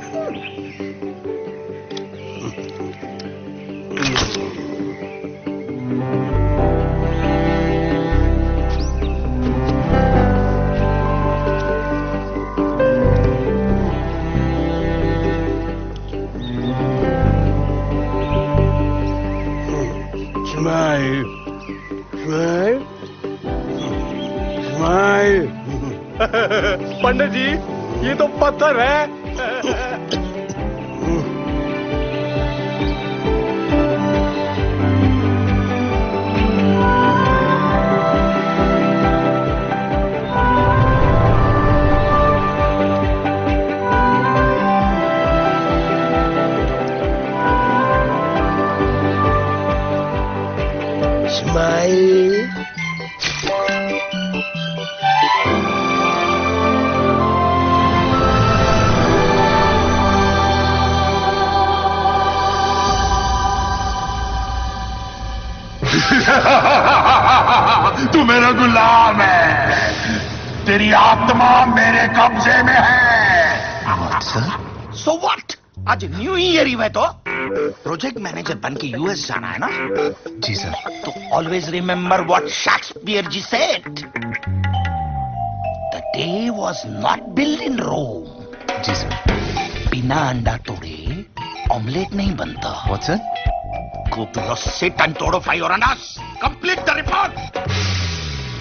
Smile. Smile. Smile. पंडित जी, ये तो पत्थर है। Smile. तू मेरा गुलाम है, तेरी आत्मा मेरे कब्जे में है। So what? आज न्यू ईयर ही है तो प्रोजेक्ट मैनेजर बन के यूएस जाना है ना? जी सर। तो always remember what Shakespeare ji said, the day was not build in Rome. जी सर। बिना अंडा तोड़े ऑमलेट नहीं बनता। What sir? Go to your seat and torify your anus. Complete the report.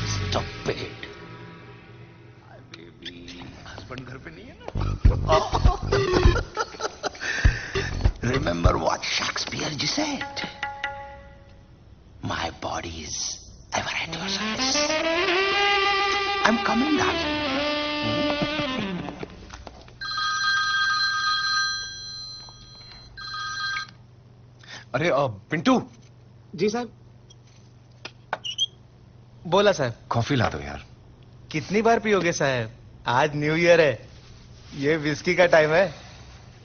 Stupid. Husband घर पे नहीं है ना? Remember what Shakespeare ji said. My body is ever at your service. I'm coming, darling. अरे पिंटू। जी साहब। बोला साहब। कॉफी ला दो यार। कितनी बार पियोगे साहब? आज न्यू ईयर है, ये विस्की का टाइम है।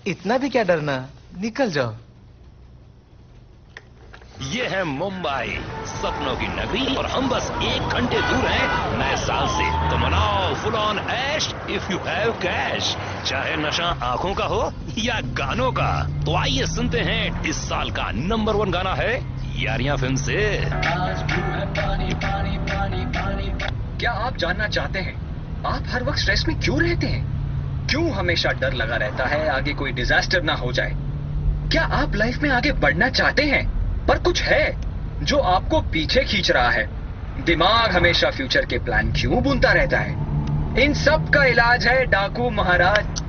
इतना भी क्या डरना, निकल जाओ। ये है मुंबई, सपनों की नगरी, और हम बस 1 घंटे दूर हैं नए साल से। तो मनाओ फुल ऑन ऐश इफ यू हैव कैश, चाहे नशा आंखों का हो या गानों का। तो आइए सुनते हैं इस साल का नंबर 1 गाना है यारियां फिल्म से। क्या आप जानना चाहते हैं आप हर वक्त स्ट्रेस में क्यों रहते हैं? क्यों हमेशा डर लगा रहता है आगे कोई डिजास्टर ना हो जाए? क्या आप लाइफ में आगे बढ़ना चाहते हैं पर कुछ है जो आपको पीछे खींच रहा है? दिमाग हमेशा फ्यूचर के प्लान क्यों बुनता रहता है? इन सब का इलाज है डाकू महाराज।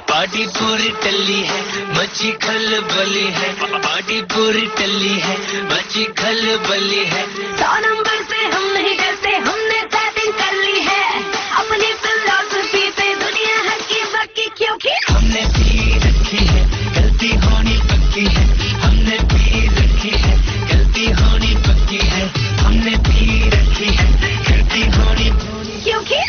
पार्टी पूरी टल्ली है, मची खलबली है। पार्टी पूरी टल्ली है, मची खलबली है। 100 नंबर से हम नहीं डरते, हमने सेटिंग कर ली है। अपनी फिलॉसफी पे दुनिया हक्की बक्की, क्योंकि हमने पी रखी है, गलती होनी पक्की है। हमने पी रखी है, गलती होनी पक्की है। हमने पी रखी है, गलती होनी, क्योंकि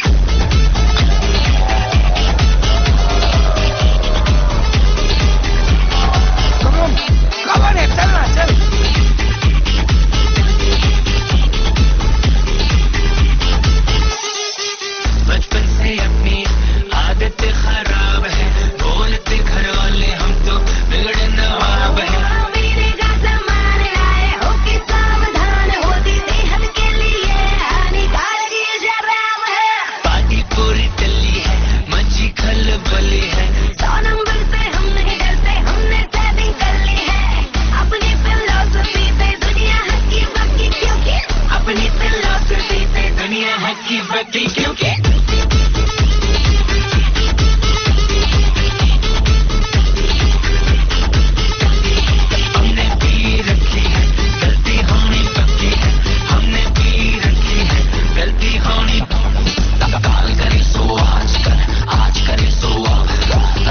कौन है? चलना चल। बचपन से अपनी आदत खराब है, बोलते घर वाले हम तो बिगड़े नवाब है। मेरे का सामान आए हो कि सावधान, होती सेहत के लिए हानिकारक ये शराब है। पार्टी पूरी टल्ली है, मची खलबली है। 100 नंबर से हम नहीं डरते, हमने सेटिंग कर ली है। अपनी फिलॉसफी पे दुनिया हक्की बक्की, क्योंकि अपनी फिलॉसफी पे दुनिया हक्की बक्की, क्योंकि हमने पी रखी है, गलती होनी पक्की है। हमने पी रखी है, गलती होनी। काल करे सो आज कर, आज करे सो अब।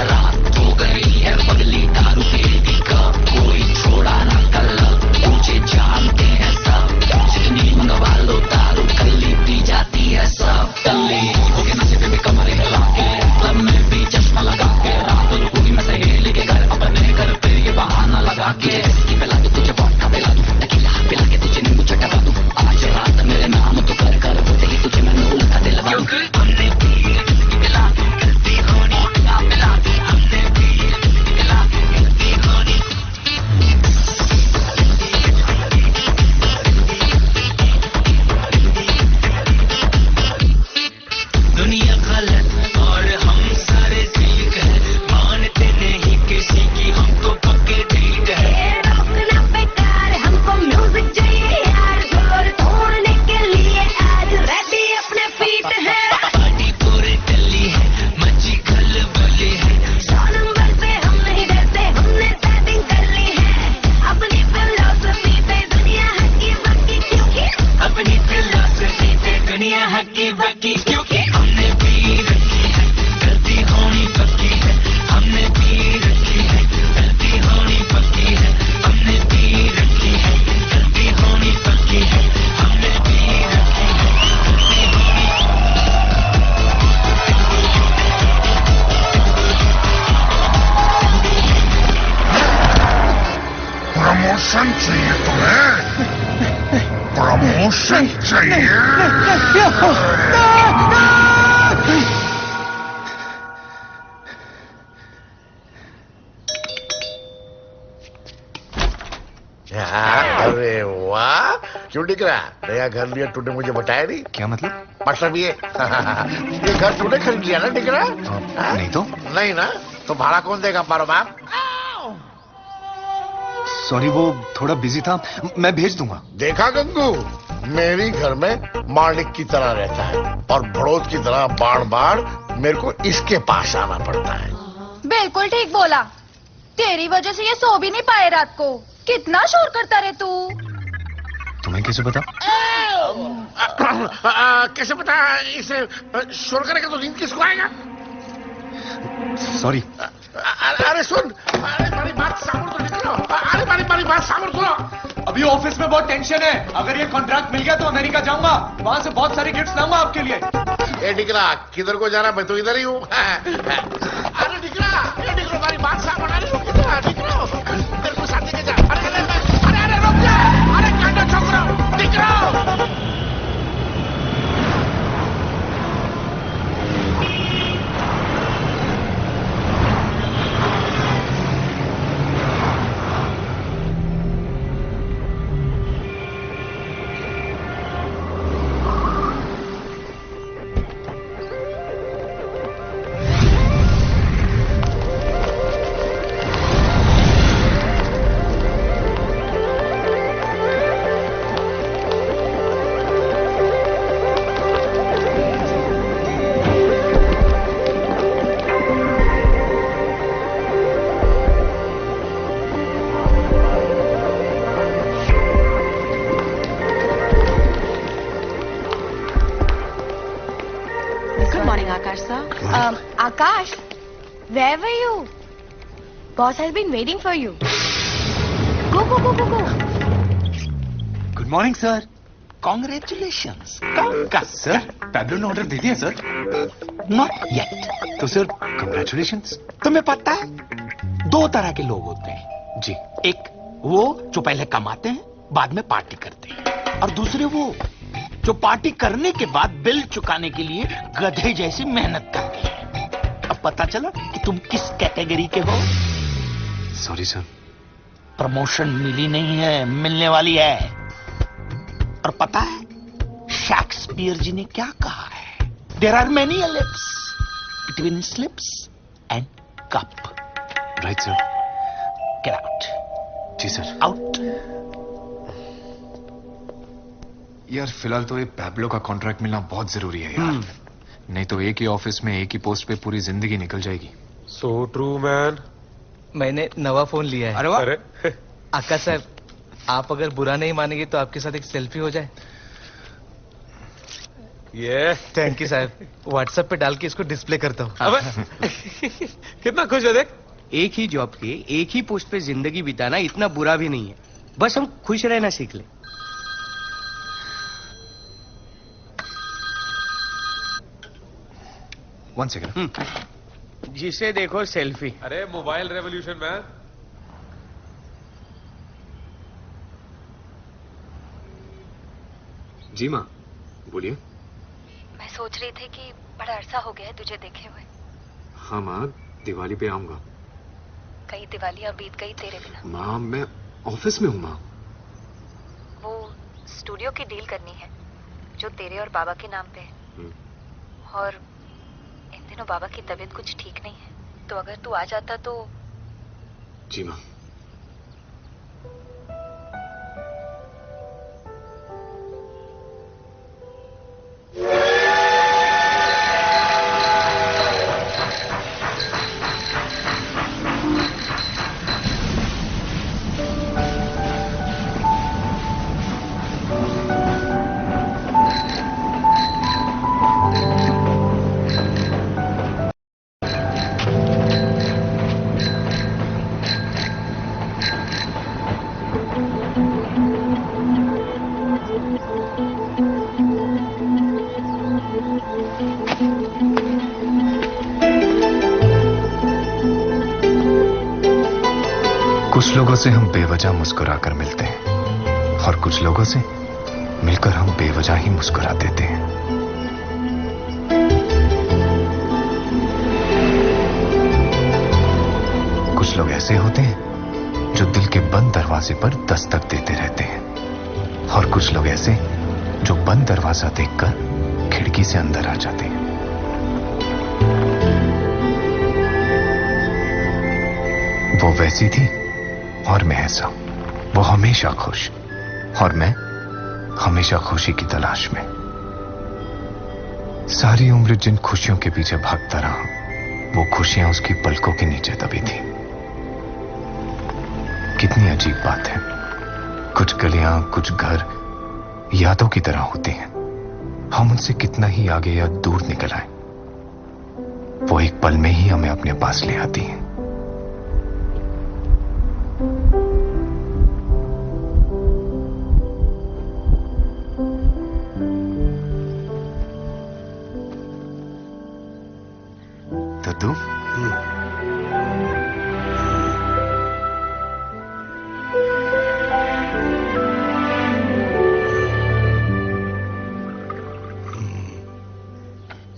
रात हो गई है पगली, दारू पी का कोई छोड़ा ना कल। मुझे जानते हैं सब, जितनी मंगवा लो दारू कल्ली पी जाती है सब। टल्ली तुझे वोडका पिला दूं, टकीला पिला के तुझे नींबू चटका दूं, आज रात मेरे नाम तो कर कर होते ही तुझे मैं नूल का दिलवा दूं। हमने पी विस्की पिला दूं, गलती होनी ना पिला दूं, हमने पी विस्की पिला दूं, गलती होनी। दुनिया गलत और हम सारे ठीक है, मानते नहीं किसी की, हम तो पक्के ठीक है। ये रोकना बेकार, हमको म्यूजिक चाहिए यार, जोर तोड़ने के लिए आज रेडी अपने फीट है। पार्टी पूरी टल्ली है, मची खलबली है, 100 नंबर पे हम नहीं डरते, हमने सेटिंग कर ली है अपनी फिलॉसफी पे, दुनिया हक्की बक्की क्योंकि अपनी फिलॉसफी पे दुनिया हक्की बक्की, क्योंकि हमने पी रखी है, गलती होनी पक्की है, हमने पी रखी है, गलती होनी पक्की है, हमने पी रखी है, गलती होनी पक्की है, हमने पी रखी है, गलती होनी। प्रमोशन चाहिए तुम्हें? प्रमोशन चाहिए? अरे वाह, क्यों दिख रहा? नया घर लिया तूने, मुझे बताया नहीं। क्या मतलब? मतलब ये घर तूने खरीद लिया ना, दिख रहा? नहीं तो। नहीं ना, तो भाड़ा कौन देगा मारो बाप? सॉरी, वो थोड़ा बिजी था, मैं भेज दूंगा। देखा गंगू, मेरी घर में मालिक की तरह रहता है और बड़ौत की तरह बार बार मेरे को इसके पास आना पड़ता है। बिल्कुल ठीक बोला, तेरी वजह से ये सो भी नहीं पाए रात को। कितना शोर करता रे तू। तुम्हें कैसे पता? कैसे पता? इसे शोर करेगा तो नींद किसको आएगा? सॉरी। अरे सुन, अरे मेरी बात सामने तो निकलो, अरे मेरी बात सामने सुनो। अभी ऑफिस में बहुत टेंशन है, अगर ये कॉन्ट्रैक्ट मिल गया तो अमेरिका जाऊंगा, वहां से बहुत सारे गिफ्ट्स लाऊंगा आपके लिए। ए डिकरा, किधर को जाना? मैं तो इधर ही हूँ। अरे डिकरा, मेरी बात सामने, डिकरा मेरे को साथ लेके जा। अरे रुक जा, अरे कांडा छोकरा, डिकरा। Akash, where were you? Boss has been waiting for you. Go. Good morning sir. Congratulations. Sir, Pablo ने ऑर्डर दे दिया सर। Not yet. तो सर कंग्रेचुलेशंस। तुम्हें पता है, 2 तरह के लोग होते हैं जी। एक वो जो पहले कमाते हैं, बाद में पार्टी करते हैं, और दूसरे वो जो पार्टी करने के बाद बिल चुकाने के लिए गधे जैसी मेहनत करते हैं। अब पता चला कि तुम किस कैटेगरी के हो। Sorry sir. प्रमोशन मिली नहीं है, मिलने वाली है। और पता है शेक्सपियर जी ने क्या कहा है? There are many lips between slips and cup. Right sir. Get out. जी सर। आउट। यार फिलहाल तो ये पैब्लो का कॉन्ट्रैक्ट मिलना बहुत जरूरी है यार। नहीं तो एक ही ऑफिस में एक ही पोस्ट पे पूरी जिंदगी निकल जाएगी। So true man. मैंने नवा फोन लिया है। अरे वाह। अरे आकाश साहब, आप अगर बुरा नहीं मानेंगे तो आपके साथ एक सेल्फी हो जाए। ये थैंक यू साहब, व्हाट्सएप पे डाल के इसको डिस्प्ले करता हूँ। अबे कितना खुश है देख। एक ही जॉब के एक ही पोस्ट पे जिंदगी बिताना इतना बुरा भी नहीं है, बस हम खुश रहना सीख ले। One second. जिसे देखो सेल्फी। अरे मोबाइल रेवोल्यूशन मैन। जी माँ, बोलिए। मैं सोच रही थी कि बड़ा अरसा हो गया है तुझे देखे हुए। हाँ माँ, दिवाली पे आऊंगा। कई दिवालियां बीत गई तेरे बिना। माँ, मैं ऑफिस में हूँ माँ। वो स्टूडियो की डील करनी है जो तेरे और बाबा के नाम पे है। और इन दिनों बाबा की तबीयत कुछ ठीक नहीं है, तो अगर तू आ जाता तो। जी माँ। कुछ लोगों से हम बेवजह मुस्कुराकर मिलते हैं और कुछ लोगों से मिलकर हम बेवजह ही मुस्कुरा देते हैं। कुछ लोग ऐसे होते हैं जो दिल के बंद दरवाजे पर दस्तक देते रहते हैं और कुछ लोग ऐसे जो बंद दरवाजा देखकर खिड़की से अंदर आ जाते हैं। वो वैसी थी और मैं ऐसा। वो हमेशा खुश और मैं हमेशा खुशी की तलाश में। सारी उम्र जिन खुशियों के पीछे भागता रहा, वो खुशियां उसकी पलकों के नीचे दबी थी। कितनी अजीब बात है, कुछ गलियां, कुछ घर यादों की तरह होते हैं। हम उनसे कितना ही आगे या दूर निकल आए, वो एक पल में ही हमें अपने पास ले आती हैं। दद्दू,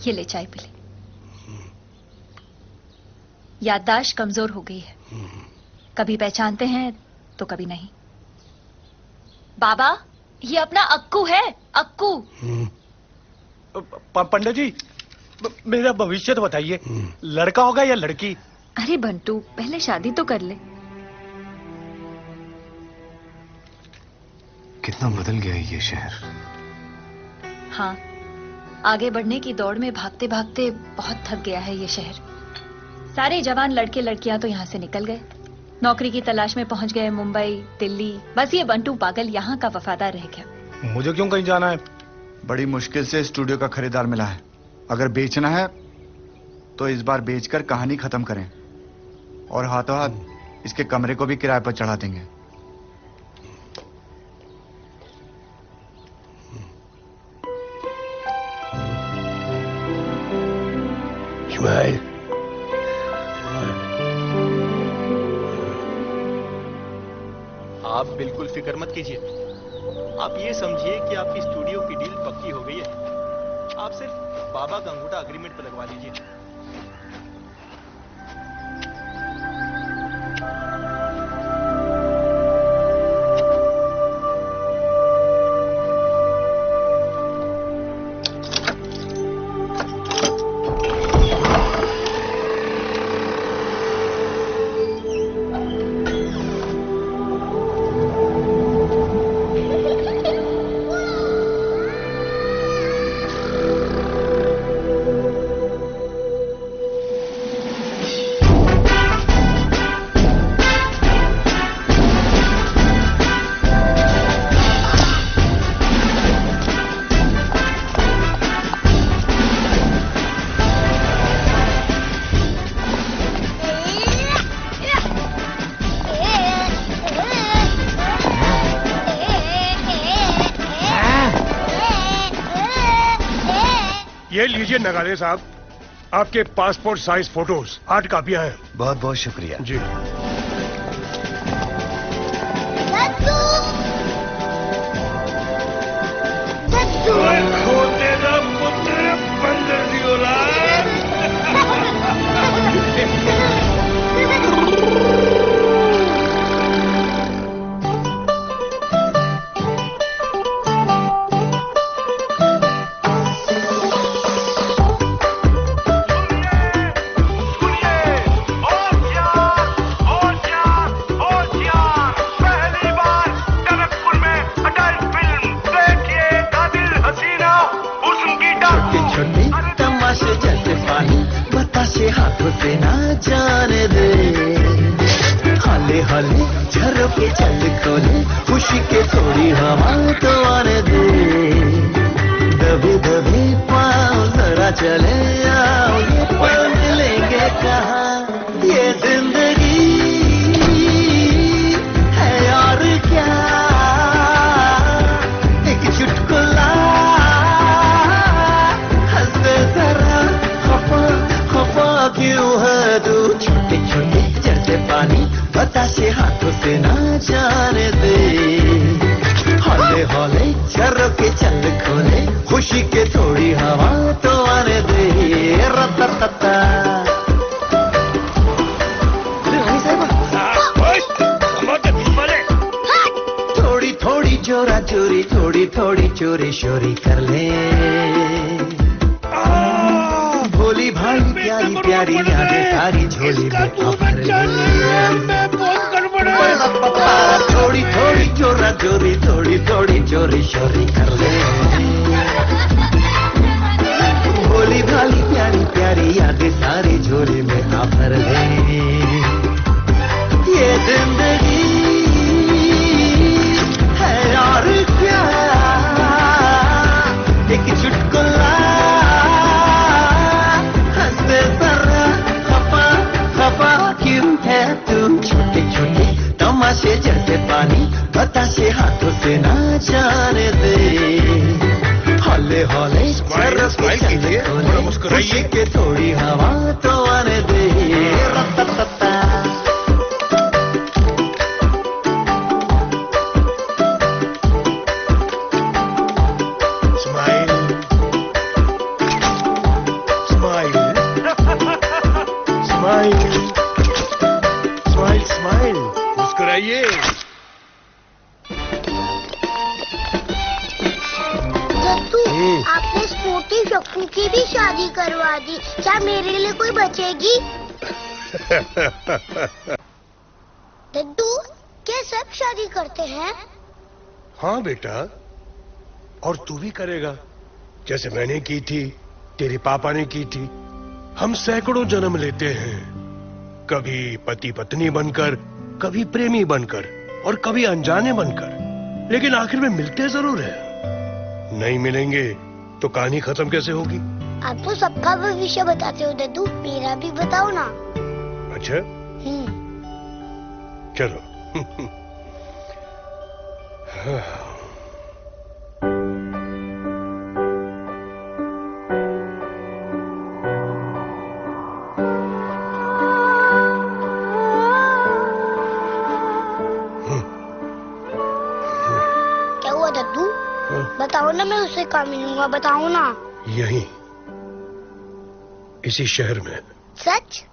ये ले चाय पी ले। याददाश्त कमजोर हो गई है, कभी पहचानते हैं तो कभी नहीं। बाबा, ये अपना अक्कू है, अक्कू। पंडित जी, मेरा भविष्य तो बताइए, लड़का होगा या लड़की? अरे बंटू, पहले शादी तो कर ले। कितना बदल गया है ये शहर। हाँ, आगे बढ़ने की दौड़ में भागते भागते बहुत थक गया है ये शहर। सारे जवान लड़के लड़कियां तो यहाँ से निकल गए, नौकरी की तलाश में पहुंच गए मुंबई, दिल्ली। बस ये बंटू पागल यहाँ का वफादार रह गया। मुझे क्यों कहीं जाना है? बड़ी मुश्किल से स्टूडियो का खरीदार मिला है। अगर बेचना है तो इस बार बेचकर कहानी खत्म करें और हाथों हाथ इसके कमरे को भी किराए पर चढ़ा देंगे। इस्माइल, आप बिल्कुल फिक्र मत कीजिए। आप ये समझिए कि आपकी स्टूडियो की डील पक्की हो गई है। आप सिर्फ बाबा का अंगूठा अग्रीमेंट पर लगवा लीजिए। ये लीजिए नगाड़े साहब, आपके पासपोर्ट साइज फोटोज 8 कापियां हैं। बहुत बहुत शुक्रिया जी। दद्दू! के चल खोले खुशी के थोड़ी हवा तो आने दे दबे दबे पाँव जरा चले आओ ये पल मिलेंगे कहाँ ये जिंदगी है और क्या एक चुटकुला हंस दे जरा खफा खफा क्यों है तू छोटे छोटे जैसे पानी बतासे हाथों से ना जाने दे हौले हौले चरो के चल खोले खुशी के थोड़ी हवा तो आने दे रत्ता थोड़ी थोड़ी जोरा चोरी थोड़ी थोड़ी चोरी शोरी कर ले भोली भाई प्यारी प्यारी यादें सारी झोली में भर ले थोड़ी थोड़ी चोरा चोरी थोड़ी थोड़ी चोरी शोरी कर ले भोली भाली प्यारी प्यारी यादें सारी झोली में भर ले ये जिंदगी है और क्या एक चुटकुला हंसते जरा खफा खफा क्यों है तू छोटे छोटे तमाशे जैसे पानी बतासे हाथों से ना जाने दे हौले हौले खुशी के थोड़ी हवा तो आने दे रत्ता आपने स्पोर्टी शक्कू की भी शादी करवा दी क्या मेरे लिए कोई बचेगी दद्दू क्या सब शादी करते हैं हाँ बेटा और तू भी करेगा जैसे मैंने की थी तेरे पापा ने की थी हम सैकड़ों जन्म लेते हैं कभी पति पत्नी बनकर कभी प्रेमी बनकर और कभी अनजाने बनकर लेकिन आखिर में मिलते जरूर है नहीं मिलेंगे तो कहानी खत्म कैसे होगी आप तो सबका भविष्य बताते हो दद्दू मेरा भी बताओ ना अच्छा चलो क्या हुआ दद्दू बताओ ना मैं उससे कहाँ मिलूंगा बताओ ना यहीं इसी शहर में सच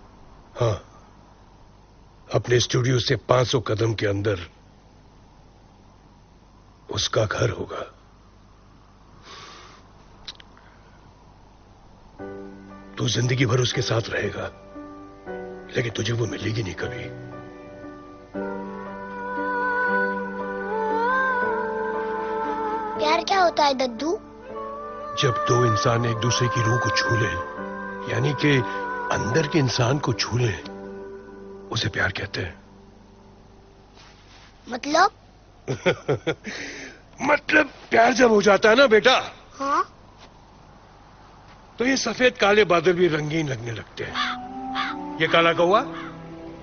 हाँ अपने स्टूडियो से 500 कदम के अंदर उसका घर होगा तू जिंदगी भर उसके साथ रहेगा लेकिन तुझे वो मिलेगी नहीं कभी प्यार क्या होता है दद्दू जब दो इंसान एक दूसरे की रूह को छू ले यानी कि अंदर के इंसान को छू ले उसे प्यार कहते हैं मतलब मतलब प्यार जब हो जाता है ना बेटा हाँ तो ये सफेद काले बादल भी रंगीन लगने लगते हैं ये काला कौवा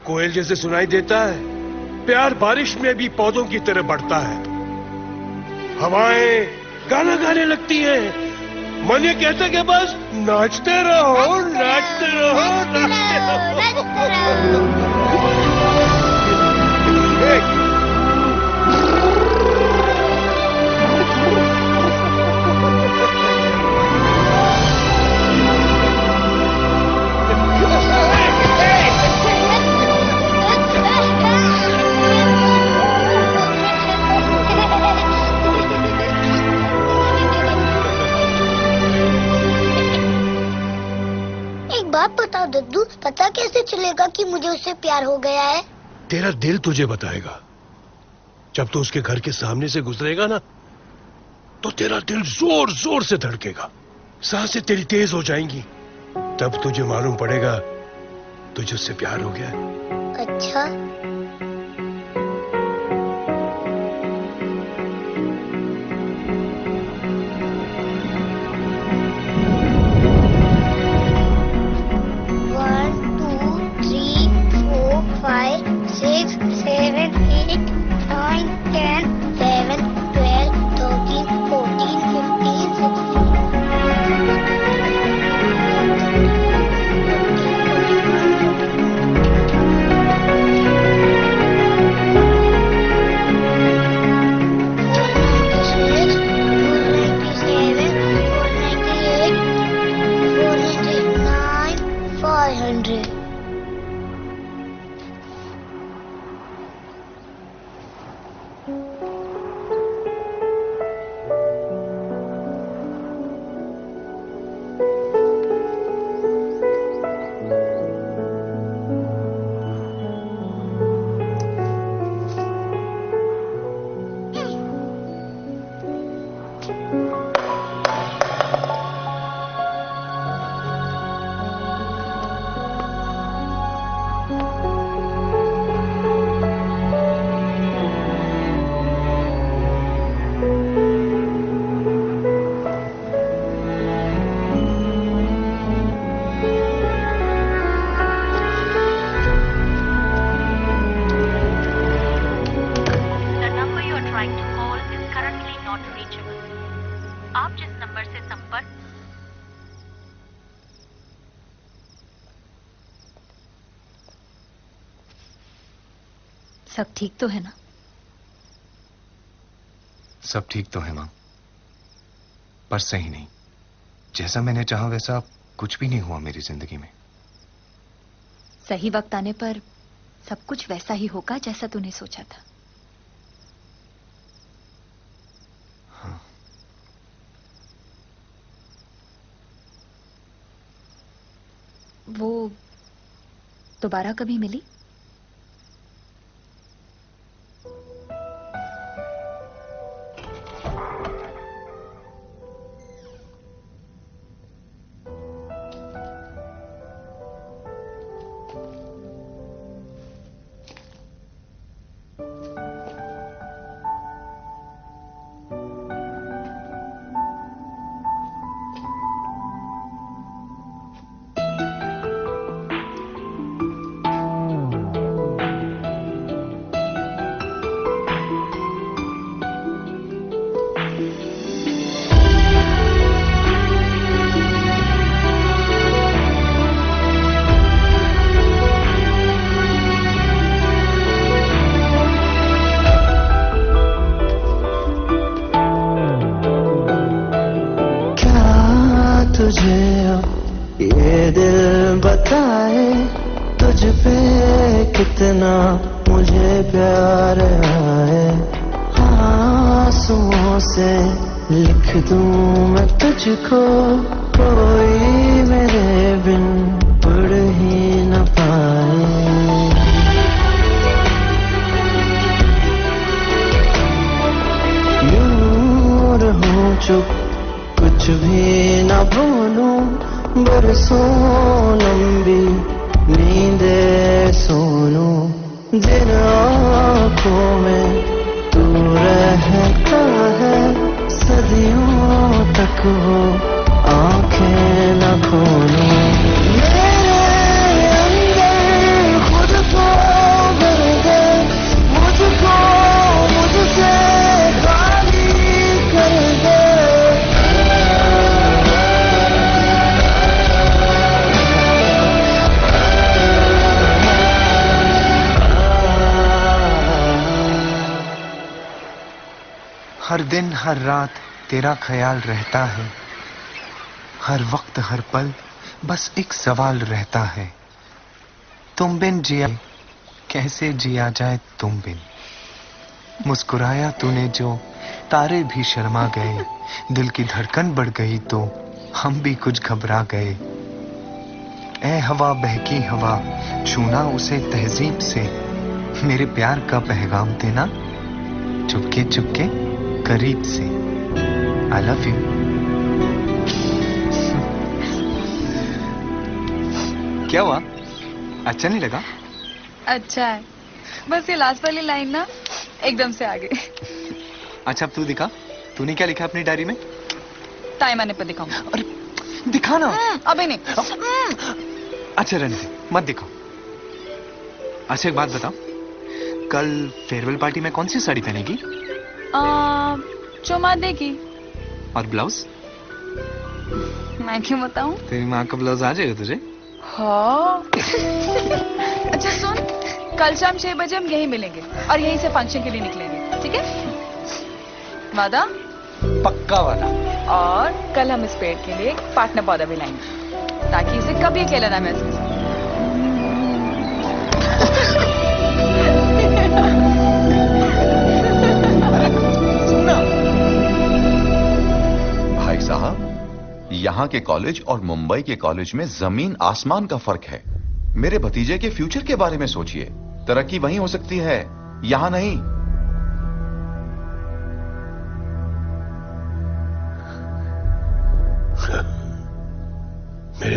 कोयल जैसे सुनाई देता है प्यार बारिश में भी पौधों की तरह बढ़ता है हवाएं गाना गाने लगती हैं मन ये कहता है कि बस नाचते रहो नाचते रहो नाचते रहो बात बताओ दद्दू पता कैसे चलेगा कि मुझे उससे प्यार हो गया है तेरा दिल तुझे बताएगा जब तू उसके घर के सामने से गुजरेगा ना तो तेरा दिल जोर जोर से धड़केगा सांसें तेरी तेज हो जाएंगी तब तुझे मालूम पड़ेगा तुझे उससे प्यार हो गया अच्छा सब ठीक तो है ना? सब ठीक तो है मां, पर सही नहीं। जैसा मैंने चाहा वैसा कुछ भी नहीं हुआ मेरी जिंदगी में। सही वक्त आने पर सब कुछ वैसा ही होगा जैसा तूने सोचा था। हाँ। वो दोबारा कभी मिली? तुझे अब ये दिल बताए तुझ पे कितना मुझे प्यार आए। आंसुओं से लिख दूं मैं तुझको, कोई मेरे बिन पढ़ ही न पाए। यूं रहूं चुप, कुछ भी न बोलूं, बरसों लंबी नींदे सोनूं। जिन आँखों में तू रहता है, सदियों तक वो आंखें न खोलूं। मेरे अंदर खुद को भर दे, मुझको मुझसे खाली कर दे। हर दिन हर रात तेरा ख्याल रहता है, हर वक्त हर पल बस एक सवाल रहता है। तुम बिन जिया कैसे जिया जाए तुम बिन। मुस्कुराया तूने जो तारे भी शर्मा गए, दिल की धड़कन बढ़ गई तो हम भी कुछ घबरा गए। ऐ हवा बहकी हवा, छूना उसे तहजीब से, मेरे प्यार का पैगाम देना चुपके चुपके करीब से। I love you. क्या हुआ, अच्छा नहीं लगा? अच्छा है, बस ये लास्ट वाली लाइन ना एकदम से आ गई। अच्छा अब तू दिखा, तूने क्या लिखा अपनी डायरी में? टाइम आने पर दिखाऊंगा। अरे दिखा ना। अभी नहीं। अच्छा रहने दे, मत दिखाओ। अच्छा एक बात बताओ, कल फेयरवेल पार्टी में कौन सी साड़ी पहनेगी? जो माँ देगी। और ब्लाउज? मैं क्यों बताऊं? तेरी माँ का ब्लाउज आ जाएगा तुझे? हाँ। अच्छा सुन, कल शाम 6 बजे हम यहीं मिलेंगे और यहीं से फंक्शन के लिए निकलेंगे, ठीक है? वादा? पक्का वादा। और कल हम इस पेड़ के लिए एक पार्टनर पौधा भी लाएंगे ताकि इसे कभी अकेला ना महसूस हो। भाई साहब, यहाँ के कॉलेज और मुंबई के कॉलेज में जमीन आसमान का फर्क है। मेरे भतीजे के फ्यूचर के बारे में सोचिए, तरक्की वहीं हो सकती है, यहाँ नहीं।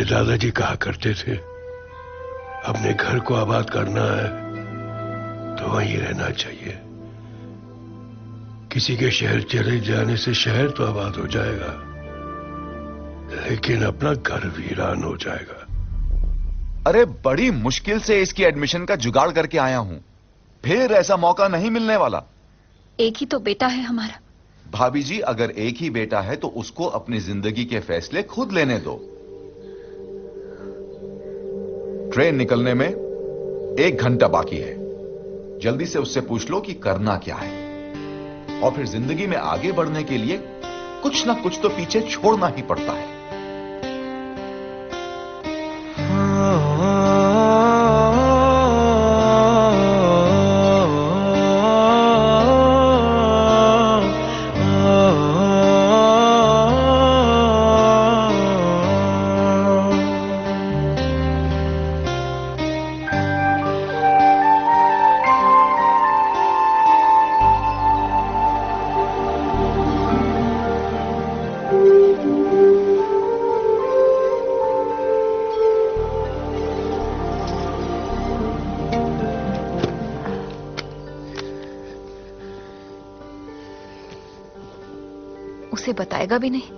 मेरे दादाजी कहा करते थे, अपने घर को आबाद करना है तो वहीं रहना चाहिए। किसी के शहर चले जाने से शहर तो आबाद हो जाएगा, लेकिन अपना घर वीरान हो जाएगा। अरे बड़ी मुश्किल से इसकी एडमिशन का जुगाड़ करके आया हूं, फिर ऐसा मौका नहीं मिलने वाला। एक ही तो बेटा है हमारा। भाभी जी, अगर एक ही बेटा है तो उसको अपनी जिंदगी के फैसले खुद लेने दो। ट्रेन निकलने में 1 घंटा बाकी है, जल्दी से उससे पूछ लो कि करना क्या है, और फिर जिंदगी में आगे बढ़ने के लिए कुछ ना कुछ तो पीछे छोड़ना ही पड़ता है। उसे बताएगा भी नहीं।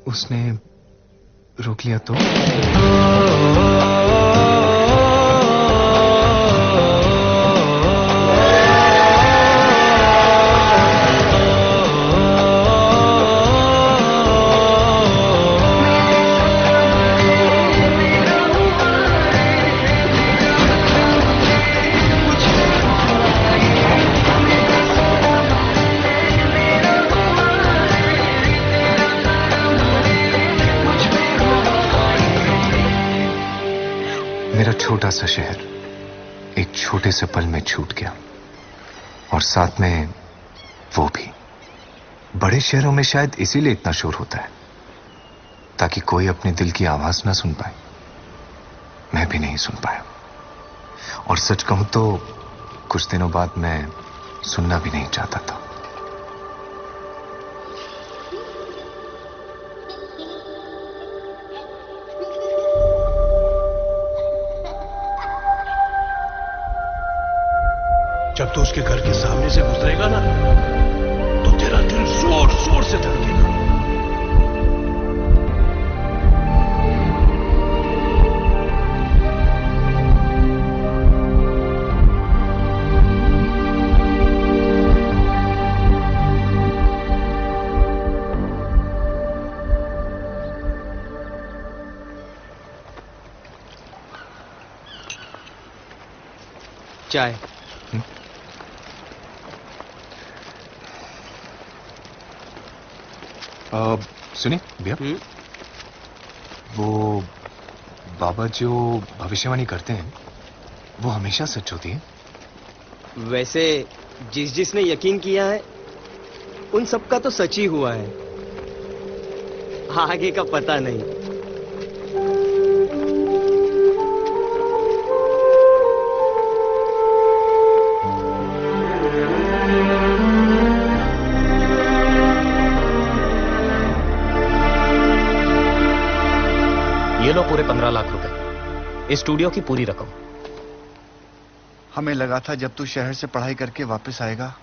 उसने रोक लिया तो? मेरा छोटा सा शहर एक छोटे से पल में छूट गया, और साथ में वो भी। बड़े शहरों में शायद इसीलिए इतना शोर होता है, ताकि कोई अपने दिल की आवाज ना सुन पाए। मैं भी नहीं सुन पाया, और सच कहूं तो कुछ दिनों बाद मैं सुनना भी नहीं चाहता था। जब तू उसके घर के सामने से गुजरेगा ना, तो तेरा दिल जोर जोर से धड़केगा। चाय। सुनिए भैया, वो बाबा जो भविष्यवाणी करते हैं वो हमेशा सच होती है? वैसे जिसने यकीन किया है उन सबका तो सच ही हुआ है, आगे का पता नहीं। ये लो पूरे 15 लाख रुपए, इस स्टूडियो की पूरी रकम। हमें लगा था जब तू शहर से पढ़ाई करके वापस आएगा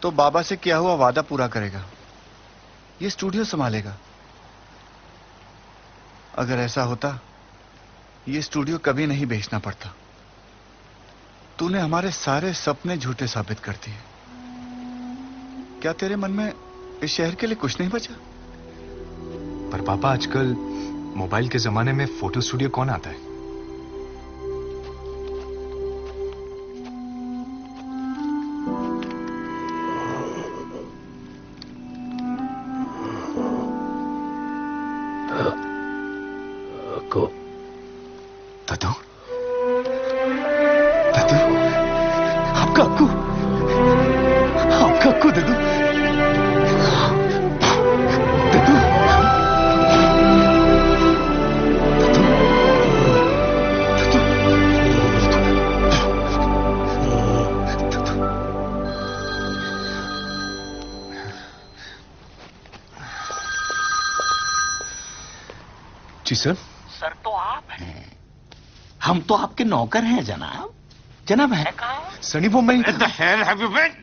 तो बाबा से किया हुआ वादा पूरा करेगा, ये स्टूडियो संभालेगा। अगर ऐसा होता ये स्टूडियो कभी नहीं बेचना पड़ता। तूने हमारे सारे सपने झूठे साबित कर दिए। क्या तेरे मन में इस शहर के लिए कुछ नहीं बचा? पर पापा, आजकल मोबाइल के जमाने में फोटो स्टूडियो कौन आता है? दादू, दादू, आपका अक्कू, आपका अक्कू दादू, दादू, जी सर। सर तो आप हैं, हम तो आपके नौकर हैं जनाब। जनाब है कहाँ? सनी वो मैं Where the hell have you been?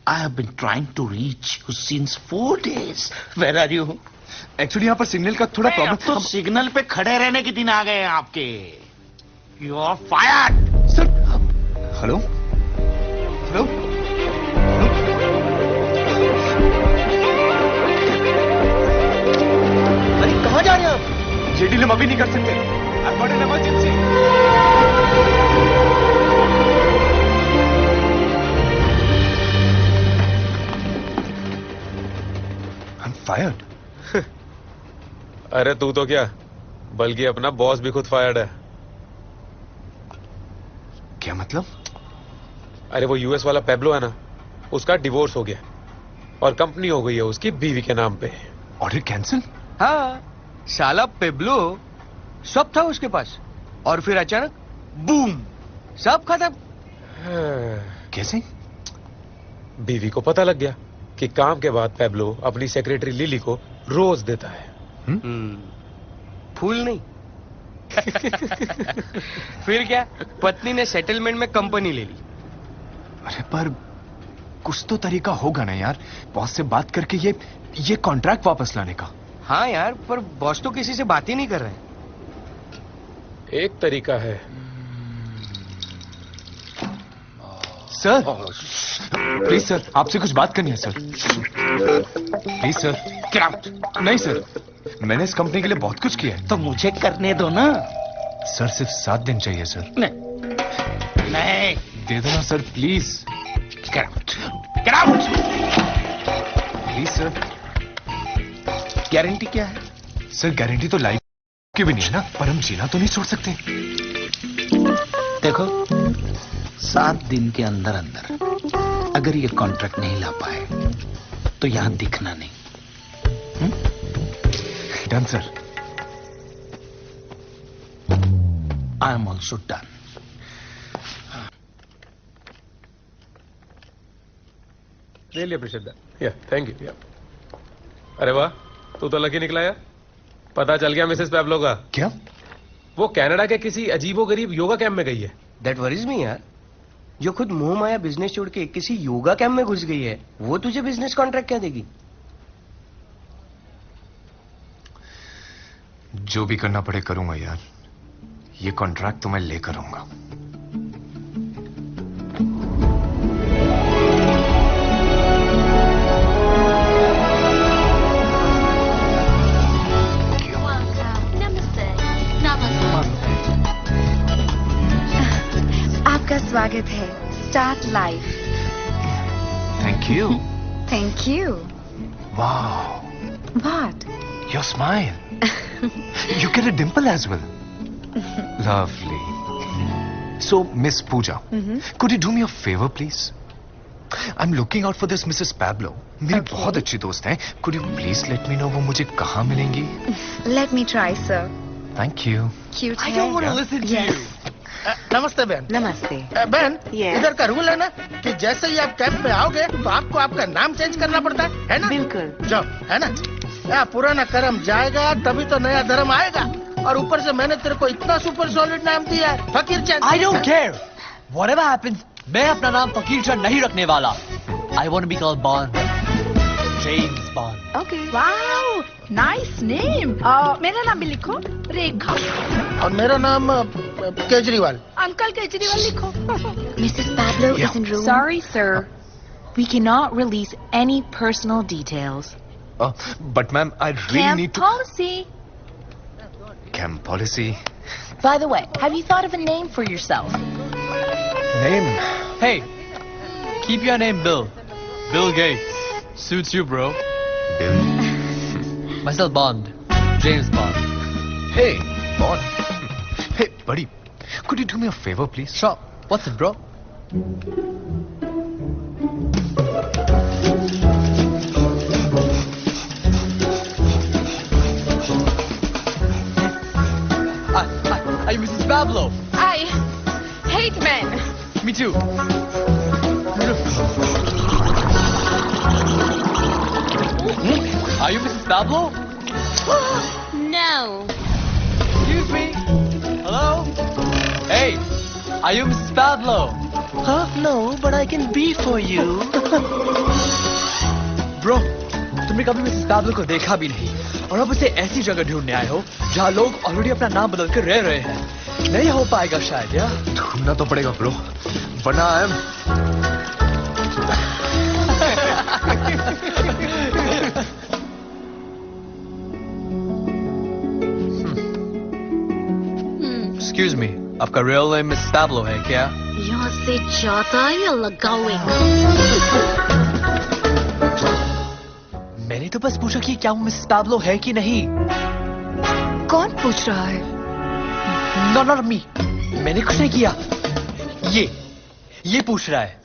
I have been trying to reach you since 4 days. Where are you? Actually यहाँ पर सिग्नल का थोड़ा अब प्रॉब्लम। तो सिग्नल पे खड़े रहने के दिन आ गए हैं आपके। You are fired. Sir hello hello अरे कहाँ जा रहे हैं आप? ये डील हम अभी नहीं कर सकते। I've got an emergency. I'm fired. अरे तू तो क्या, बल्कि अपना बॉस भी खुद फायर्ड है। क्या मतलब? अरे वो यूएस वाला पेब्लो है ना, उसका डिवोर्स हो गया और कंपनी हो गई है उसकी बीवी के नाम पे। Order cancel? हाँ, साला पेब्लो सब था उसके पास और फिर अचानक बूम, सब खत्म। कैसे? बीवी को पता लग गया कि काम के बाद पेब्लो अपनी सेक्रेटरी लिली को रोज देता है। फूल नहीं। फिर क्या, पत्नी ने सेटलमेंट में कंपनी ले ली। अरे पर कुछ तो तरीका होगा ना यार, बॉस से बात करके ये कॉन्ट्रैक्ट वापस लाने का। हाँ यार, पर बॉस तो किसी से बात ही नहीं कर रहे। एक तरीका है। सर प्लीज सर, आपसे कुछ बात करनी है sir. Please sir. Get out. नहीं सर, मैंने इस कंपनी के लिए बहुत कुछ किया है। तो मुझे करने दो ना। सर सिर्फ 7 दिन चाहिए सर। नहीं दे दो ना sir please. Get out. Get out. Please sir. Guarantee क्या है? सर गारंटी तो लाइफ की भी नहीं है ना, पर हम जीना तो नहीं छोड़ सकते। देखो 7 दिन के अंदर अंदर अगर ये कॉन्ट्रैक्ट नहीं ला पाए तो यहां दिखना नहीं। Done sir. I am also done. Really appreciate that. या थैंक यू। अरे वाह, तू तो लकी निकला यार। पता चल गया मिसेस पैब्लो का। क्या? वो कनाडा के किसी अजीबोगरीब योगा कैंप में गई है। दैट वरीज मी यार, जो खुद मोह माया बिजनेस छोड़ के किसी योगा कैंप में घुस गई है, वो तुझे बिजनेस कॉन्ट्रैक्ट क्या देगी? जो भी करना पड़े करूंगा यार, ये कॉन्ट्रैक्ट तो मैं लेकर आऊंगा। आपका स्वागत है start life. Thank you. Thank you. Wow, What? your smile. You get a dimple as well. Lovely. So, Miss Pooja, could you do me a favor, please? I'm looking out for this Mrs. Pablo. मेरी बहुत अच्छी दोस्त हैं. Could you please let me know वो मुझे कहाँ मिलेंगी? Let me try, sir. Thank you. Cute I है। don't want to listen to you. नमस्ते बहन। नमस्ते। बहन, Yes. इधर का रूल है ना कि जैसे ही आप कैंप में आओगे तो आपको आपका नाम चेंज करना पड़ता है ना? बिल्कुल। जाओ, है ना? पुराना कर्म जाएगा तभी तो नया धर्म आएगा। और ऊपर से मैंने तेरे को इतना सुपर सॉलिड नाम दिया है, Fakir Chand. I don't care. Whatever happens, मैं अपना नाम फकीर चंद नहीं रखने वाला। I want to be called Bond. James Bond. Okay. Wow, nice name. मेरा नाम भी लिखो, रेखा। और मेरा नाम केजरीवाल। अंकल केजरीवाल लिखो। Mrs. Pablo is in room. Sorry, sir. We cannot release any personal details. But ma'am, I really Camp need to... policy. Camp policy. By the way, have you thought of a name for yourself? Name? Hey, keep your name Bill. Bill Gates. Suits you, bro. Bill. Myself Bond. James Bond. Hey, Bond. Hey, buddy. Could you do me a favor, please? Sure. What's it, bro? Are you Mrs. Pablo? I hate men. Me too. Are you Mrs. Pablo? No. now. Excuse me. Hello? Hey, are you Mrs. Pablo? Huh? No, but I can be for you. Bro, तुमने कभी Mrs Pablo को देखा भी नहीं और अब उसे ऐसी जगह ढूंढने आए हो जहाँ लोग ऑलरेडी अपना नाम बदल कर रह रहे हैं। नहीं हो पाएगा शायद यार। ढूंढना तो पड़ेगा ब्रो, वरना आई एम Excuse me, आपका रियल नेम मिसेस पैब्लो है क्या? यहाँ से जाता या लगाऊंगा? मैंने तो बस पूछा कि क्या वो मिसेस पैब्लो है कि नहीं। कौन पूछ रहा है? नो नॉट मी, मैंने कुछ नहीं किया। ये पूछ रहा है।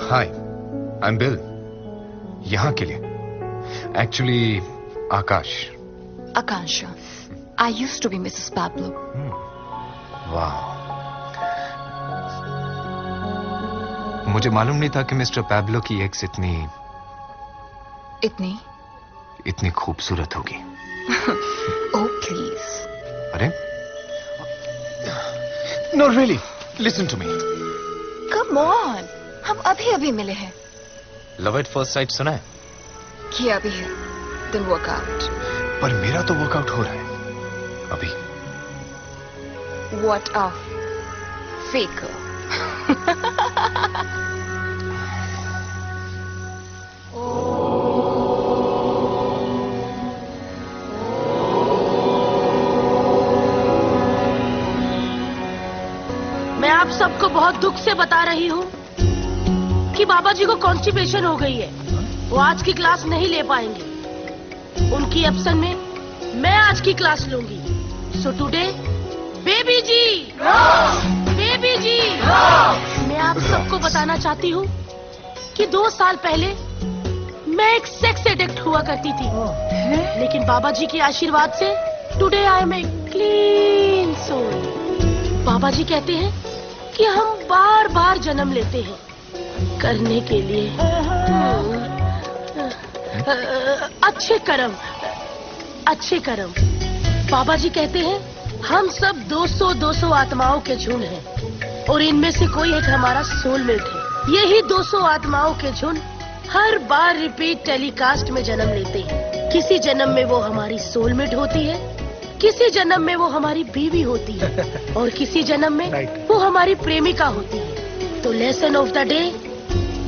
हाय, आई एम बिल। यहां के लिए actually Akash. Akansha. I used to be Mrs. Pablo. वाह, मुझे मालूम नहीं था कि मिस्टर पैब्लो की एक्स इतनी खूबसूरत होगी। Oh, please. अरे no really, listen to me. Come on. हम अभी मिले हैं। लव एट फर्स्ट साइट सुना है? किया भी है। Then work out. पर मेरा तो वर्कआउट हो रहा है अभी। What a faker. मैं आप सबको बहुत दुख से बता रही हूँ कि बाबा जी को कॉन्स्टिपेशन हो गई है। वो आज की क्लास नहीं ले पाएंगे। उनकी एब्सेंस में मैं आज की क्लास लूंगी। So today baby ji, Baby जी, मैं आप सबको बताना चाहती हूँ कि 2 साल पहले मैं एक सेक्स एडिक्ट हुआ करती थी, लेकिन बाबा जी के आशीर्वाद से today I am a clean soul. बाबा जी कहते हैं कि हम बार बार जन्म लेते हैं करने के लिए अच्छे कर्म। बाबा जी कहते हैं हम सब 200 आत्माओं के झुंड हैं और इनमें से कोई एक हमारा सोलमेट है। यही 200 आत्माओं के झुंड हर बार रिपीट टेलीकास्ट में जन्म लेते हैं। किसी जन्म में वो हमारी सोलमेट होती है, किसी जन्म में वो हमारी बीवी होती है और किसी जन्म में वो हमारी प्रेमिका होती है। तो lesson of the day,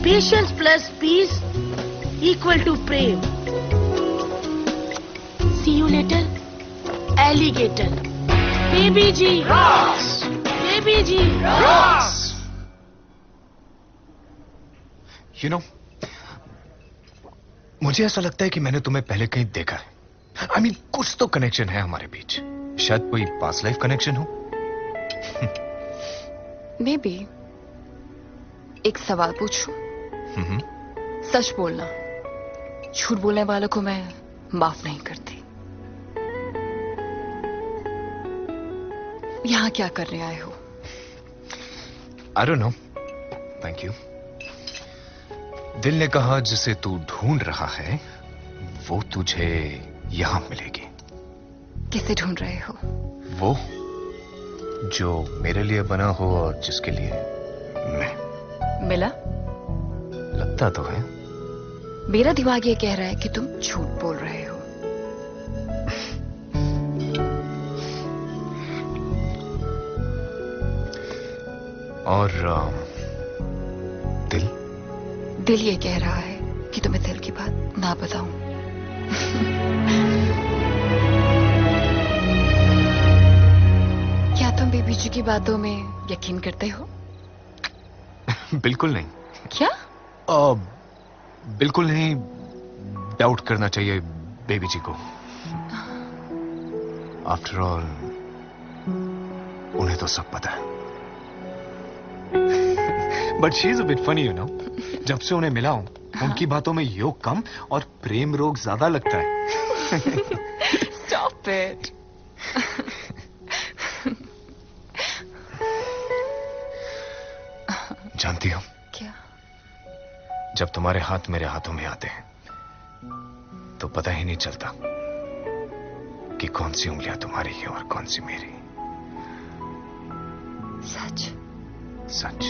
patience plus peace equal to प्रेम। See you later, alligator। Baby ji, Baby ji. You know, मुझे ऐसा लगता है कि मैंने तुम्हें पहले कहीं देखा है। I mean, कुछ तो कनेक्शन है हमारे बीच। शायद कोई पास्ट लाइफ कनेक्शन हो। Maybe। एक सवाल पूछूं? सच बोलना, झूठ बोलने वालों को मैं माफ नहीं करती। यहाँ क्या करने आए हो? I don't know. Thank you. दिल ने कहा जिसे तू ढूंढ रहा है वो तुझे यहां मिलेगी। किसे ढूंढ रहे हो? वो जो मेरे लिए बना हो और जिसके लिए मैं। मिला? लगता तो है। मेरा दिमाग ये कह रहा है कि तुम झूठ बोल रहे हो। और दिल? दिल ये कह रहा है कि तुम्हें दिल की बात ना बताऊं। क्या तुम बेबी जी की बातों में यकीन करते हो? बिल्कुल नहीं। क्या? बिल्कुल नहीं। डाउट करना चाहिए बेबी जी को। आफ्टर ऑल उन्हें तो सब पता है। But she is a bit funny, you know. जब से उन्हें मिला हूं, उनकी बातों में योग कम और प्रेम रोग ज्यादा लगता है। Stop it. जानती हो क्या? जब तुम्हारे हाथ मेरे हाथों में आते हैं तो पता ही नहीं चलता कि कौन सी उंगलियां तुम्हारी है और कौन सी मेरी। सच? सच।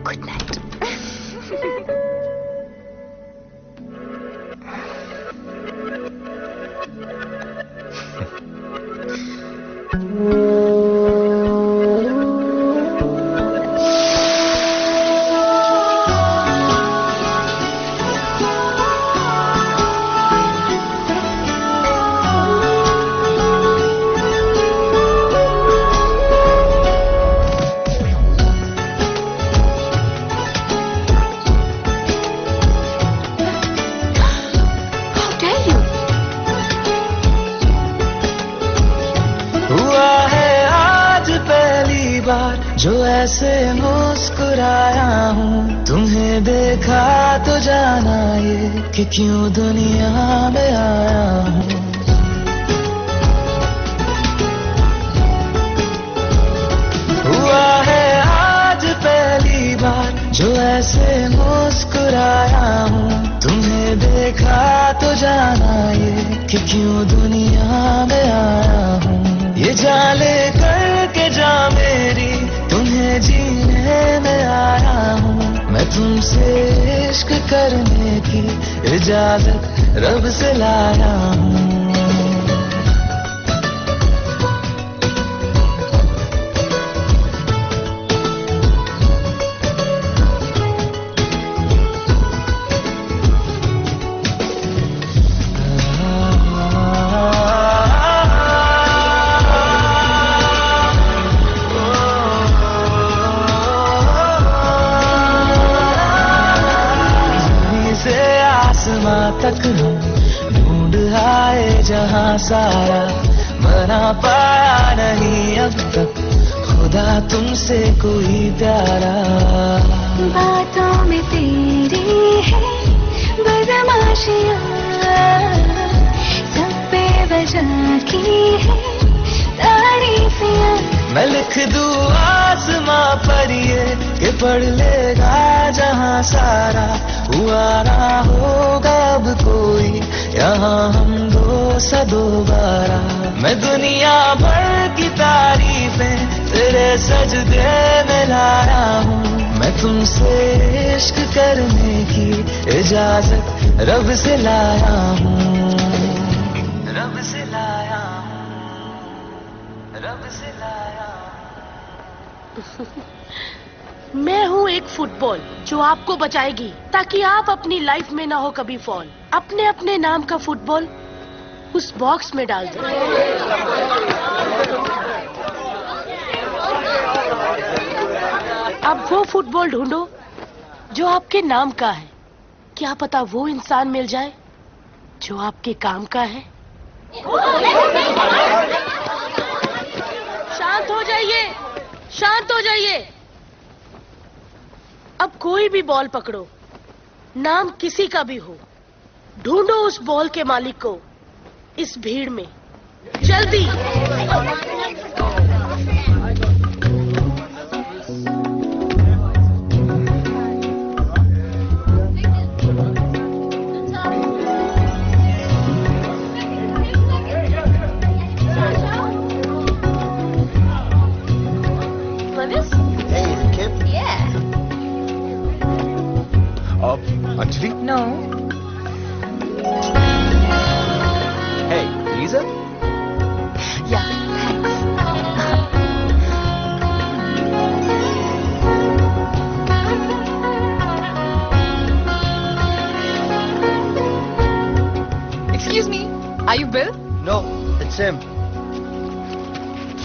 Good night. जो ऐसे मुस्कुराया हूँ, तुम्हें देखा तो जाना ये कि क्यों दुनिया में आया हूँ। हुआ है आज पहली बार जो ऐसे मुस्कुराया हूँ, तुम्हें देखा तो जाना ये कि क्यों दुनिया में आया हूँ। ये जाले करके जा मेरी तुम्हें जीने में आया हूँ। मैं तुमसे इश्क करने की इजाजत रब से लाया हूँ। तक हम ढूंढ आए जहां सारा, बना पाया नहीं अब तक खुदा तुमसे कोई प्यारा। बातों में तेरी है बदमाशियां, सब बेवजह की है तारीफियां। मैं लिख दूं आसमां पर ये कि पढ़ लेगा जहां सारा, हुआ ना होगा अब कोई यहाँ हम दो सा दोबारा। मैं दुनिया भर की तारीफें तेरे सजदे में लाया हूँ। मैं तुमसे इश्क करने की इजाजत रब से लाया हूँ। रब से लाया हूँ, रब से लाया हूँ। मैं हूँ एक फुटबॉल जो आपको बचाएगी ताकि आप अपनी लाइफ में ना हो कभी फॉल। अपने अपने नाम का फुटबॉल उस बॉक्स में डाल दो। अब वो फुटबॉल ढूंढो जो आपके नाम का है। क्या पता वो इंसान मिल जाए जो आपके काम का है। शांत हो जाइए, शांत हो जाइए। अब कोई भी बॉल पकड़ो, नाम किसी का भी हो, ढूंढो उस बॉल के मालिक को इस भीड़ में, जल्दी। Anjali? No. Hey, Lisa? Yeah, thanks. Excuse me, are you Bill? No, it's him.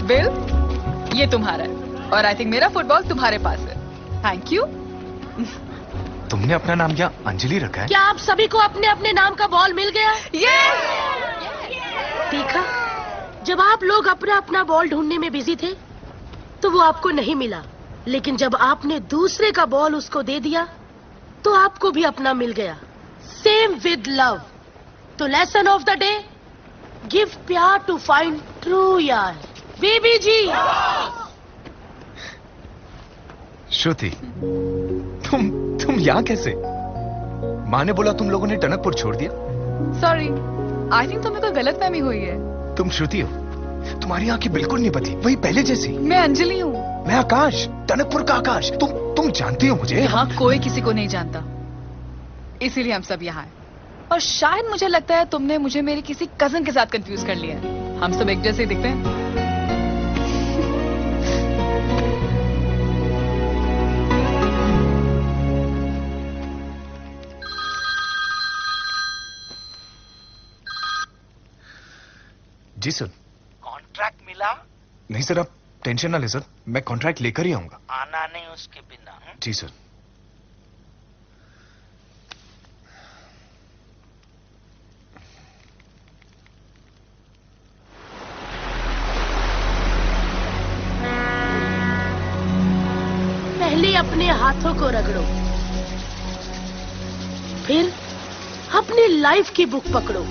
Bill, ये तुम्हारा है और आई थिंक मेरा फुटबॉल तुम्हारे पास है। Thank you. तुमने अपना नाम क्या अंजलि रखा है? क्या आप सभी को अपने अपने नाम का बॉल मिल गया? देखा, जब आप लोग अपना अपना बॉल ढूंढने में बिजी थे तो वो आपको नहीं मिला, लेकिन जब आपने दूसरे का बॉल उसको दे दिया तो आपको भी अपना मिल गया। Same with love. तो lesson of the day, give प्यार टू फाइंड ट्रू यार। बेबी जी श्रुति, तुम यहाँ कैसे? माँ ने बोला तुम लोगों ने टनकपुर छोड़ दिया। सॉरी, आई थिंक तुम्हें कोई गलतफहमी हुई है। तुम श्रुति हो, तुम्हारी आंखें बिल्कुल नहीं बदली, वही पहले जैसी। मैं अंजलि हूँ। मैं आकाश, टनकपुर का आकाश। तुम जानती हो मुझे? यहाँ कोई किसी को नहीं जानता, इसीलिए हम सब यहाँ हैं। और शायद मुझे लगता है तुमने मुझे मेरी किसी कजन के साथ कंफ्यूज कर लिया है। हम सब एक जैसे ही दिखते हैं। जी सर। कॉन्ट्रैक्ट मिला? नहीं सर, आप टेंशन ना ले सर, मैं कॉन्ट्रैक्ट लेकर ही आऊंगा। आना नहीं उसके बिना। जी सर। पहले अपने हाथों को रगड़ो, फिर अपने लाइफ की बुक पकड़ो।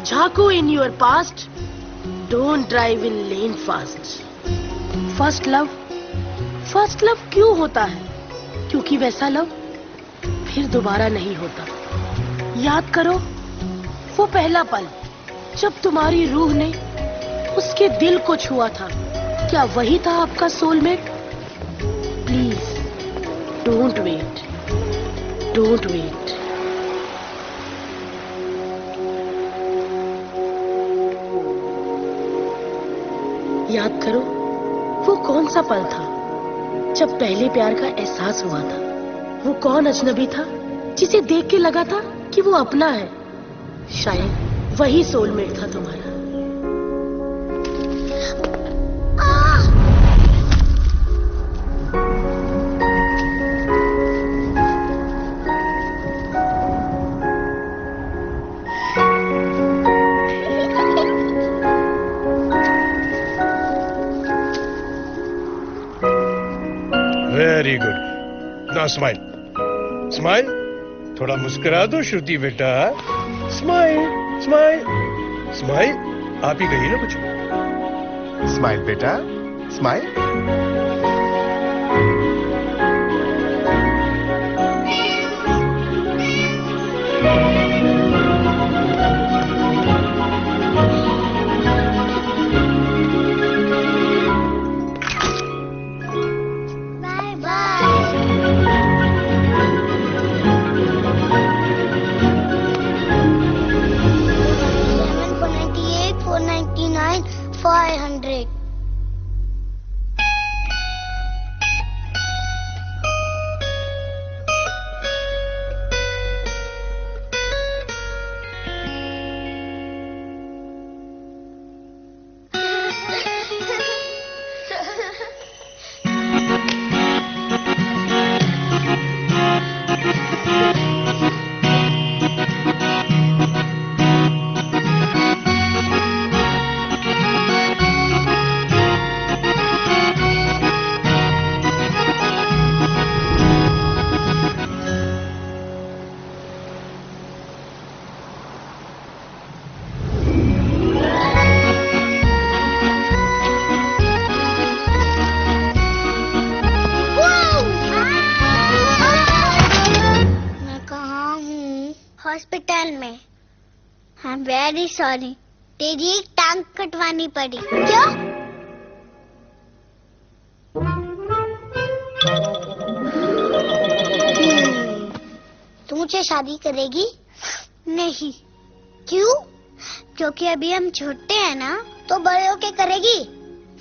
झांको in your past, don't drive in lane fast. First love क्यों होता है? क्योंकि वैसा लव फिर दोबारा नहीं होता। याद करो वो पहला पल जब तुम्हारी रूह ने उसके दिल को छुआ था। क्या वही था आपका soulmate? Please don't wait, don't wait. याद करो वो कौन सा पल था जब पहले प्यार का एहसास हुआ था। वो कौन अजनबी था जिसे देख के लगा था कि वो अपना है? शायद वही सोलमेट था तुम्हारा। Very good. Now smile, smile. थोड़ा मुस्कुरा दो श्रुति बेटा। Smile, smile, smile. आप ही कहिए ना कुछ। स्माइल बेटा, स्माइल। हॉस्पिटल में। आई एम वेरी सॉरी, तेरी एक टांग कटवानी पड़ी। क्या? तू मुझसे शादी करेगी? नहीं। क्यों? क्योंकि अभी हम छोटे हैं ना, तो बड़े होके करेगी।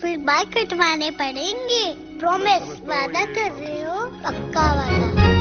फिर बाल कटवाने पड़ेंगे। प्रॉमिस, वादा कर रहे हो? पक्का वादा।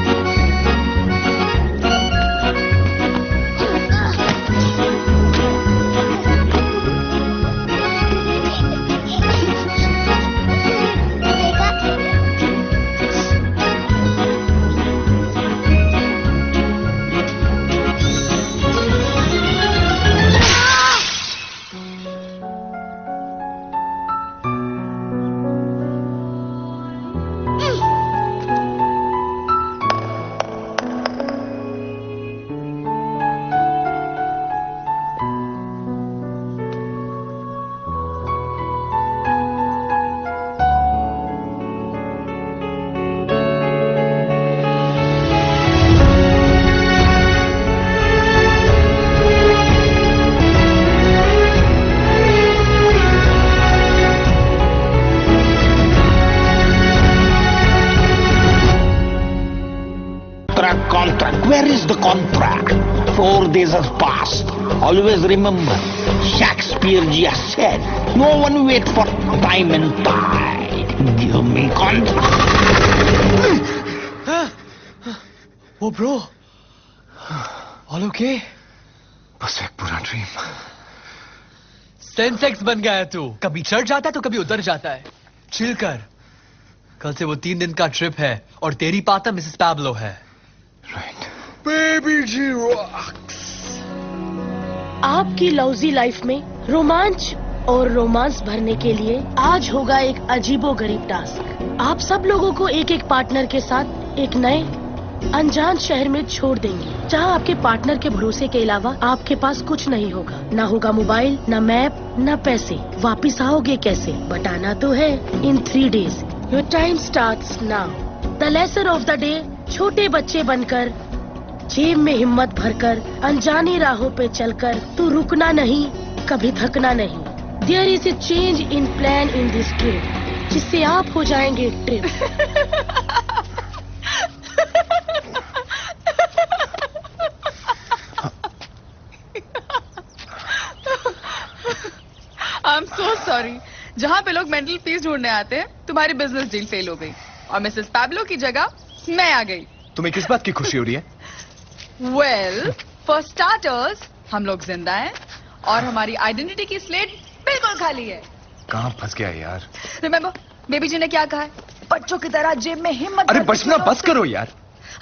Where is the contract? 4 days has passed. Always remember, Shakespeare just said, no one wait for time and tide. Give me contract. Oh bro, all okay? बस एक पूरा ड्रीम। सेंसेक्स बन गया है तू, कभी चढ़ जाता है तो कभी उतर जाता है। चिल कर, कल से वो 3 दिन का ट्रिप है और तेरी पाता मिसेस पैब्लो है। बेबी जी रॉक्स। आपकी लौजी लाइफ में रोमांच और रोमांस भरने के लिए आज होगा एक अजीबोगरीब टास्क। आप सब लोगों को एक एक पार्टनर के साथ एक नए अनजान शहर में छोड़ देंगे, जहां आपके पार्टनर के भरोसे के अलावा आपके पास कुछ नहीं होगा। ना होगा मोबाइल, ना मैप, ना पैसे। वापिस आओगे कैसे? बताना तो है। In 3 days your time starts now. The lesser of the day, छोटे बच्चे बनकर, जेब में हिम्मत भरकर, अनजानी राहों पे चलकर, तू रुकना नहीं, कभी थकना नहीं। There is a change in plan in this trip, जिससे आप हो जाएंगे trip. I am so sorry. जहाँ पे लोग मेंटल पीस ढूंढने आते हैं, तुम्हारी बिजनेस डील फेल हो गई और मिसेस पैब्लो की जगह मैं आ गई। तुम्हें किस बात की खुशी हो रही है? वेल, फॉर स्टार्टर्स हम लोग जिंदा हैं और हमारी आइडेंटिटी की स्लेट बिल्कुल खाली है। कहाँ फंस गया यार? रिमेम्बर बेबी जी ने क्या कहा है? बच्चों की तरह जेब में हिम्मत। अरे बचना बस करो यार।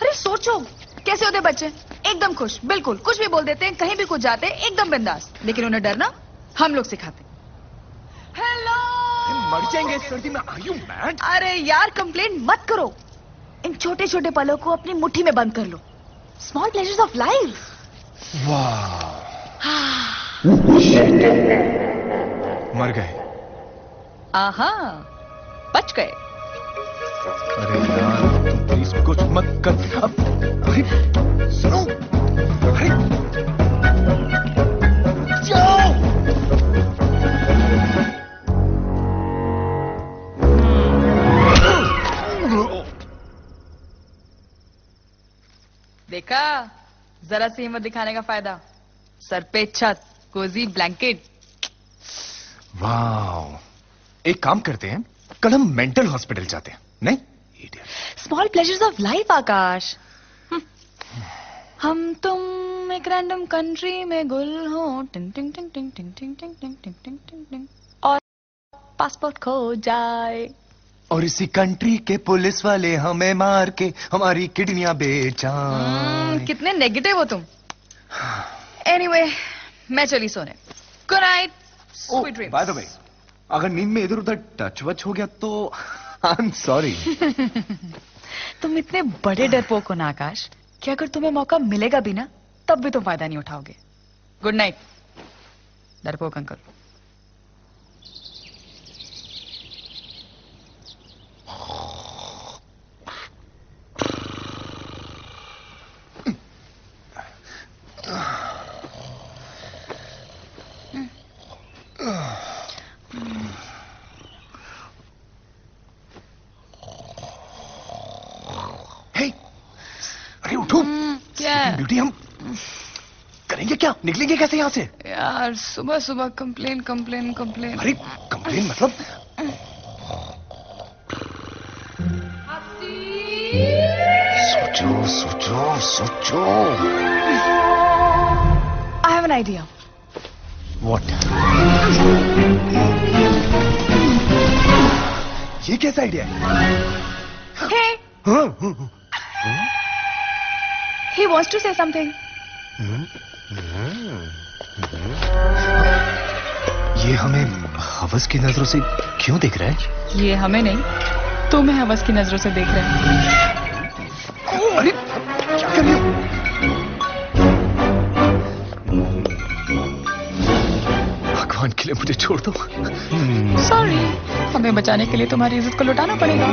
अरे सोचो कैसे होते बच्चे, एकदम खुश, बिल्कुल कुछ भी बोल देते हैं, कहीं भी कुछ जाते हैं एकदम बिंदास। लेकिन उन्हें डरना हम लोग सिखाते। हेलो, मर जाएंगे इस सर्दी में। Are you mad? अरे यार कंप्लेंट मत करो, इन छोटे छोटे पलों को अपनी मुट्ठी में बंद कर लो। Small pleasures of life. वाह, मर गए। आहा, बच गए। अरे यार तुम प्लीज कुछ मत कर। अब अरे सुनो, अरे जाओ। देखा, जरा सी हिम्मत दिखाने का फायदा। सर पे छत, कोजी ब्लैंकेट। वाह, एक काम करते हैं, कल हम मेंटल हॉस्पिटल जाते हैं। नहीं, स्मॉल प्लेजर्स ऑफ लाइफ आकाश। हम तुम एक रैंडम कंट्री में गुल हो, टिंग टिंग टिंग टिंग टिंग टिंग टिंग टिंग टिंग टिंग टिंग टिंग, और पासपोर्ट खो जाए और इसी कंट्री के पुलिस वाले हमें मार के हमारी किडनियां बेचाएं। कितने नेगेटिव हो तुम। एनीवे, मैं चली सोने। Good night, sweet dreams. By the way, अगर नींद में इधर उधर टच वच हो गया तो आई एम सॉरी। तुम इतने बड़े डरपोक हो ना आकाश, कि अगर तुम्हें मौका मिलेगा भी ना, तब भी तुम फायदा नहीं उठाओगे। गुड नाइट डरपोक अंकल। अरे उठो। क्या ब्यूटी, हम करेंगे क्या? निकलेंगे कैसे यहाँ से? यार सुबह सुबह कंप्लेन कंप्लेन कंप्लेन। अरे कंप्लेन मतलब? सोचो सोचो सोचो। I have an idea. What? ये कैसा आइडिया है? हे, he wants to say something. ये हमें हवस की नजरों से क्यों देख रहा है? ये हमें नहीं, तुम्हें हवस की नजरों से देख रहे हैं। अरे क्या कर रही हो? भगवान के लिए मुझे छोड़ दो। सॉरी, हमें बचाने के लिए तुम्हारी इज्जत को लुटाना पड़ेगा।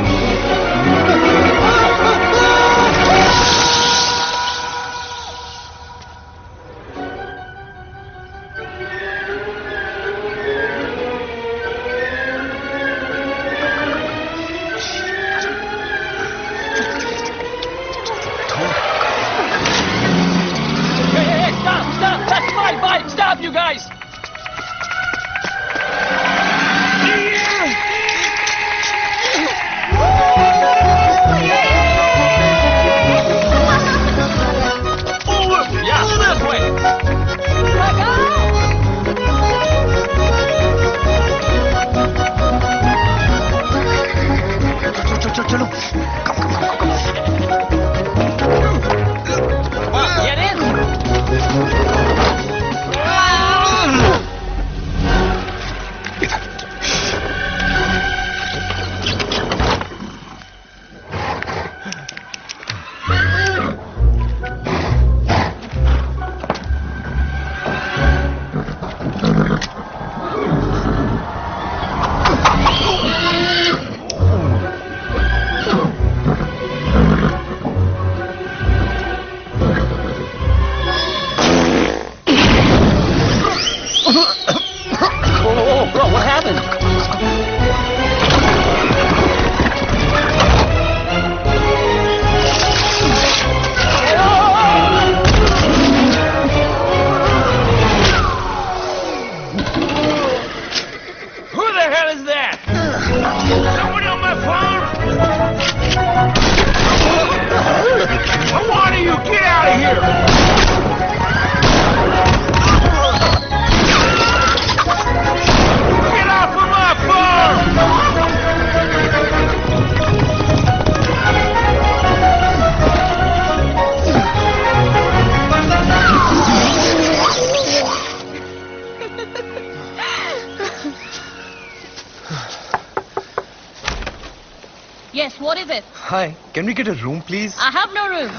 Yes, what is it? Hi, can we get a room, please? I have no room.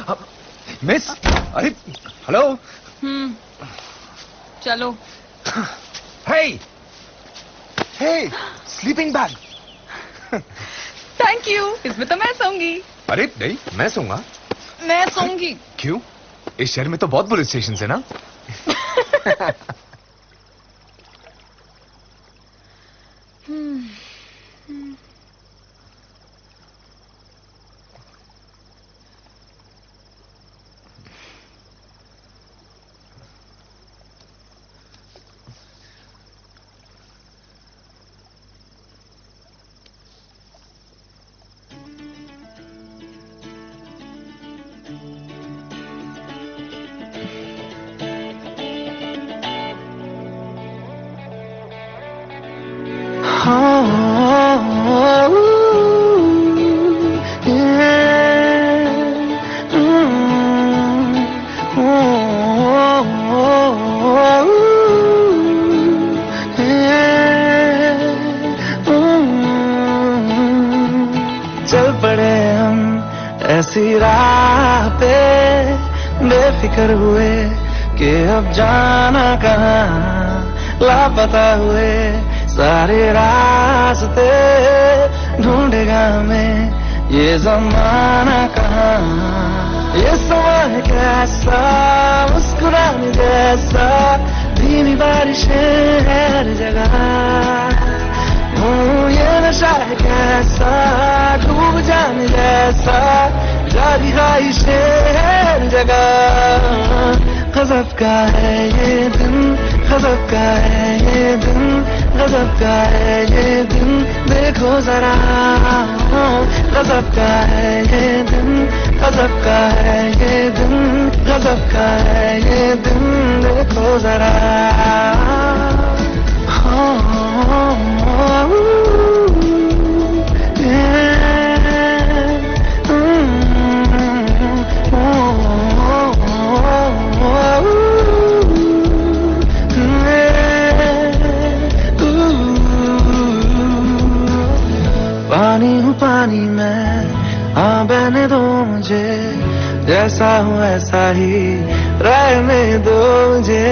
Miss, अरे, hello? चलो. Hey, hey, sleeping bag. Thank you. इसमें तो मैं सोऊंगी. अरे नहीं, मैं सोऊंगा. मैं सोऊंगी. क्यों? इस शहर में तो बहुत पुलिस स्टेशन है ना? चल पड़े हम ऐसी राह पे बेफिक्र हुए कि अब जाना कहाँ लापता हुए सारे रास्ते ढूंढेगा हमें ये जमाना कहाँ ये समा है कैसा मुस्कुराने जैसा धीमी बारिशें हर जगह ये नशा है कैसा डूब जाने जैसा जारी ख्वाहिशें हर जगह गजब का है ये दिन गजब का है ये दिन गजब का है ये दिन देखो जरा गजब का है ये दिन गजब का है ये दिन गजब का है ये दिन देखो जरा पानी हूँ पानी में हाँ बहने दो मुझे जैसा हूँ ऐसा ही रहने दो मुझे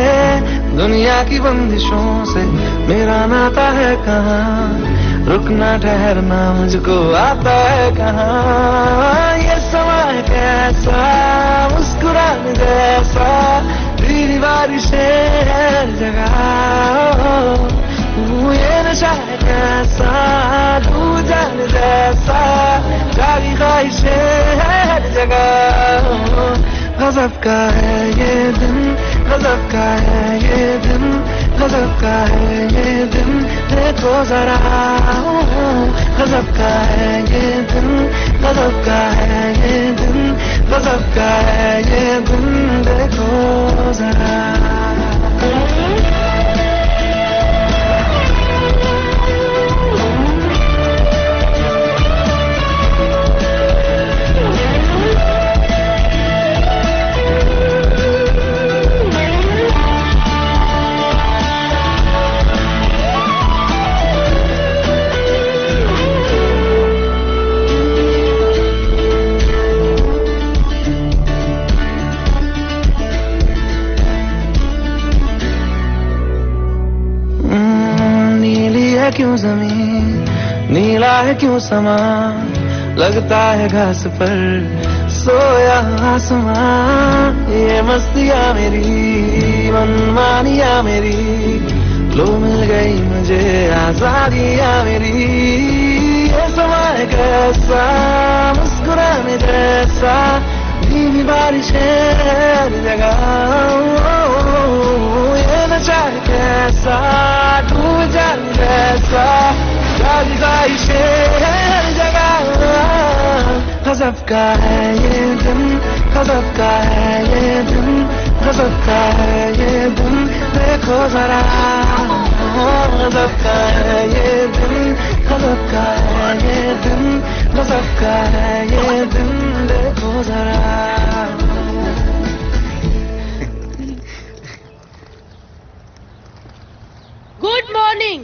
दुनिया की बंदिशों से मेरा नाता है कहाँ रुकना ठहरना मुझको आता है कहाँ ये समा है कैसा मुस्कुराने जैसा धीरी बारिशें हर जगह ये नशा है कैसा डूब जाने जैसा जारी ख्वाहिशें हर जगह गजब का है ये दिन गजब का है ये दिन गजब का है ये दिन देखो जरा गजब का है ये दिन गजब का है ये दिन गजब का है ये दिन देखो जरा जमीन, नीला है क्यों समा, लगता है घास पर सोया आसमां। ये मस्तियाँ मेरी, मनमानियाँ मेरी, लो मिल गई मुझे आजादियाँ मेरी। ये समा है कैसा, मुस्कुराने जैसा, धीमी बारिश है हर जगह। ये नशा है कैसा, डूब जाने जैसा, जागी ख्वाहिश है हर जगह। गजब का है ये दिन, गजब का है ये दिन, गजब का है ये दिन, देखो जरा। गजब का है ये दिन, गजब का है ये दिन, गजब का है ये दिन, देखो जरा। Good morning.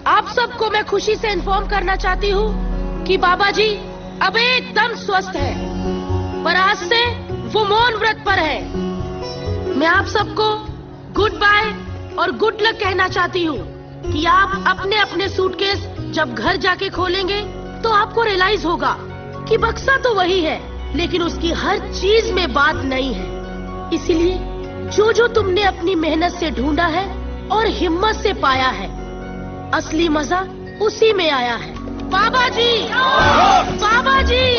आप सबको मैं खुशी से इन्फॉर्म करना चाहती हूँ कि बाबा जी अब एकदम स्वस्थ है, पर आज से वो मौन व्रत पर है। मैं आप सबको गुड बाय और गुड लक कहना चाहती हूँ कि आप अपने अपने सूटकेस जब घर जाके खोलेंगे तो आपको रियलाइज होगा कि बक्सा तो वही है, लेकिन उसकी हर चीज में बात नहीं है। इसीलिए जो जो तुमने अपनी मेहनत से ढूंढा है और हिम्मत से पाया है, असली मजा उसी में आया है। बाबा जी, बाबा जी,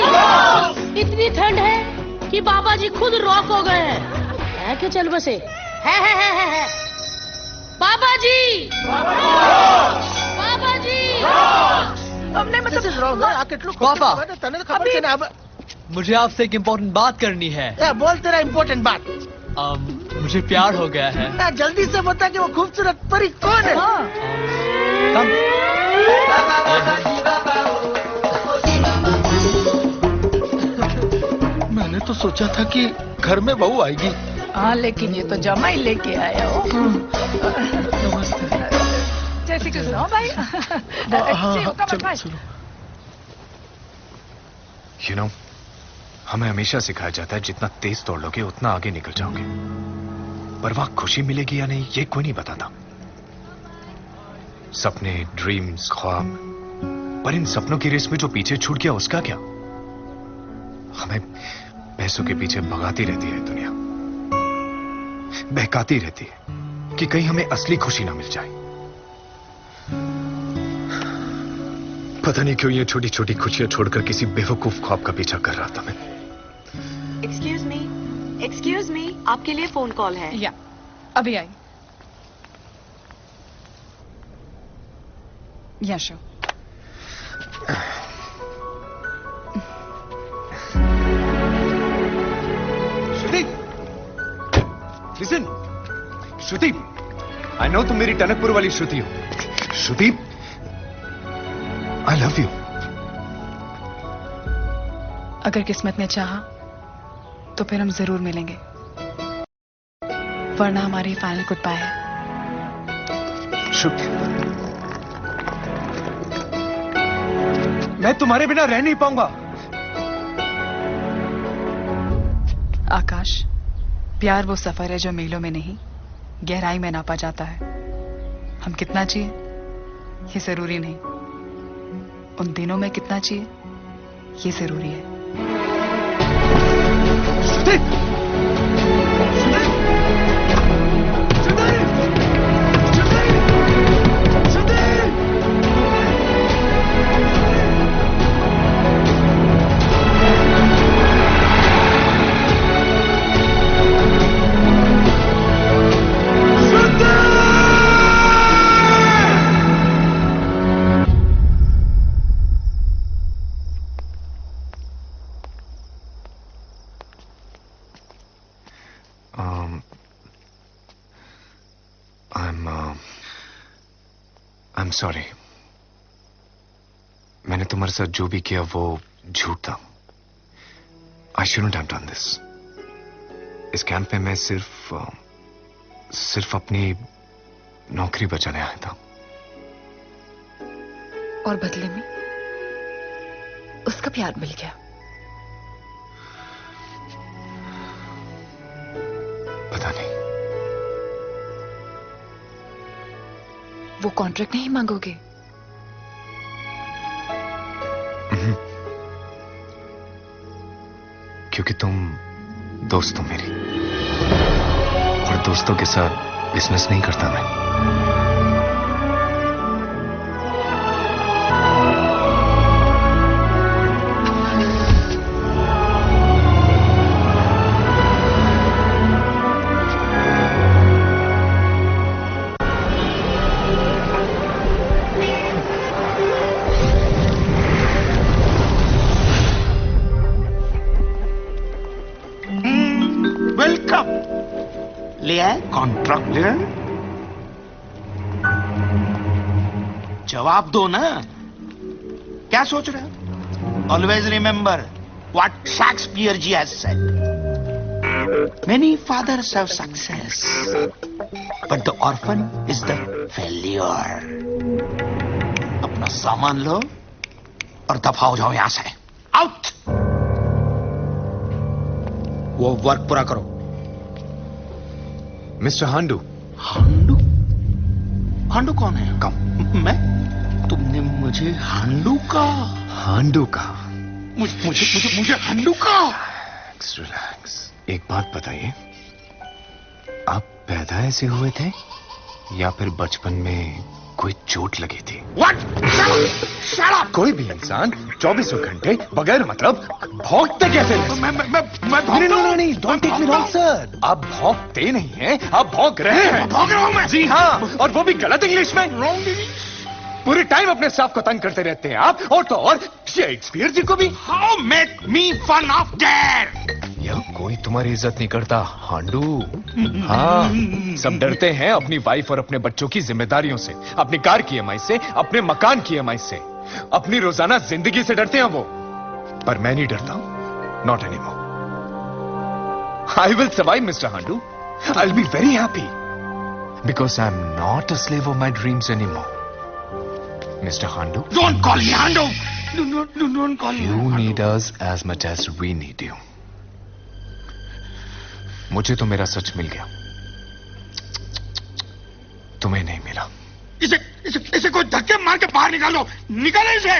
इतनी ठंड है कि बाबा जी खुद रॉक हो गए हैं। है कि चल बसे है। बाबा जी, बाबा जी, हमने मतलब आके पापा, तने खबर से ना। मुझे आपसे एक इम्पोर्टेंट बात करनी है। बोल तेरा इम्पोर्टेंट बात। मुझे प्यार हो गया है। जल्दी से बता कि वो खूबसूरत परी कौन है। मैंने तो सोचा था कि घर में बहू आएगी। हाँ, लेकिन ये तो जमाई लेके आया हो। जय श्री कृष्ण भाई। You know, हमें हमेशा सिखाया जाता है जितना तेज दौड़ोगे उतना आगे निकल जाओगे, पर वहां खुशी मिलेगी या नहीं ये कोई नहीं बताता। सपने, ड्रीम्स, ख्वाब, पर इन सपनों की रेस में जो पीछे छूट गया उसका क्या? हमें पैसों के पीछे भगाती रहती है दुनिया, बहकाती रहती है कि कहीं हमें असली खुशी ना मिल जाए। पता नहीं क्यों ये छोटी छोटी खुशियां छोड़कर किसी बेवकूफ ख्वाब का पीछा कर रहा था मैं। एक्सक्यूज मी, आपके लिए फोन कॉल है। या अभी आई। या sure. Shruti, listen, Shruti, I know तुम मेरी टनकपुर वाली श्रुति हो। श्रुति, आई लव यू। अगर किस्मत ने चाहा तो फिर हम जरूर मिलेंगे, वरना हमारी फाइनल गुड बाय है। श्रुति, मैं तुम्हारे बिना रह नहीं पाऊंगा। आकाश, प्यार वो सफर है जो मीलों में नहीं गहराई में नापा जाता है। हम कितना जिए ये जरूरी नहीं, उन दिनों में कितना जिए ये जरूरी है। I'm sorry. मैंने तुम्हारे साथ जो भी किया वो झूठ था। I shouldn't have done this. इस कैंप में मैं सिर्फ अपनी नौकरी बचाने आया था। और बदले में उसका प्यार मिल गया। पता नहीं। वो कॉन्ट्रैक्ट नहीं मांगोगे क्योंकि तुम दोस्त हो मेरी, और दोस्तों के साथ बिजनेस नहीं करता मैं। वेलकम। ले आए कॉन्ट्रैक्ट ले आए? जवाब दो ना, क्या सोच रहे हो? Always remember what Shakespeare ji has said, many fathers have success but the orphan is the failure. अपना सामान लो और दफा हो जाओ यहां से, आउट। वो वर्क पूरा करो। मिस्टर हांडू। हांडू? हांडू कौन है? कम। मैं? तुमने मुझे हांडू का? हांडू का? मुझे हांडू का? Relax relax. एक बात बताइए, आप पैदा ऐसे हुए थे या फिर बचपन में कोई चोट लगी थी? What? Shut up! कोई भी इंसान 24 घंटे बगैर मतलब भौंकते कैसे रह? नहीं, don't take me wrong sir. आप भौंकते नहीं हैं, आप भौंक रहे हैं। भौंक रहा हूं मैं? जी हाँ, और वो भी गलत इंग्लिश में। Wrong English? पूरे टाइम अपने स्टाफ को तंग करते रहते हैं आप, और तो और शेक्सपियर जी को भी। How make me fun of that? यह कोई तुम्हारी इज्जत नहीं करता हांडू। हाँ, सब डरते हैं अपनी वाइफ और अपने बच्चों की जिम्मेदारियों से, अपनी कार की ईएमआई से, अपने मकान की ईएमआई से, अपनी रोजाना जिंदगी से डरते हैं वो। पर मैं नहीं डरता हूं, not anymore. I will survive mister हांडू, I will be very happy because I am not a slave of my dreams anymore. Mister हांडू, Don't call me Handu! Don't call me. You need us as much as we need you. मुझे तो मेरा सच मिल गया, तुम्हें नहीं मिला। इसे कोई धक्के मार के बाहर निकालो, निकालो इसे।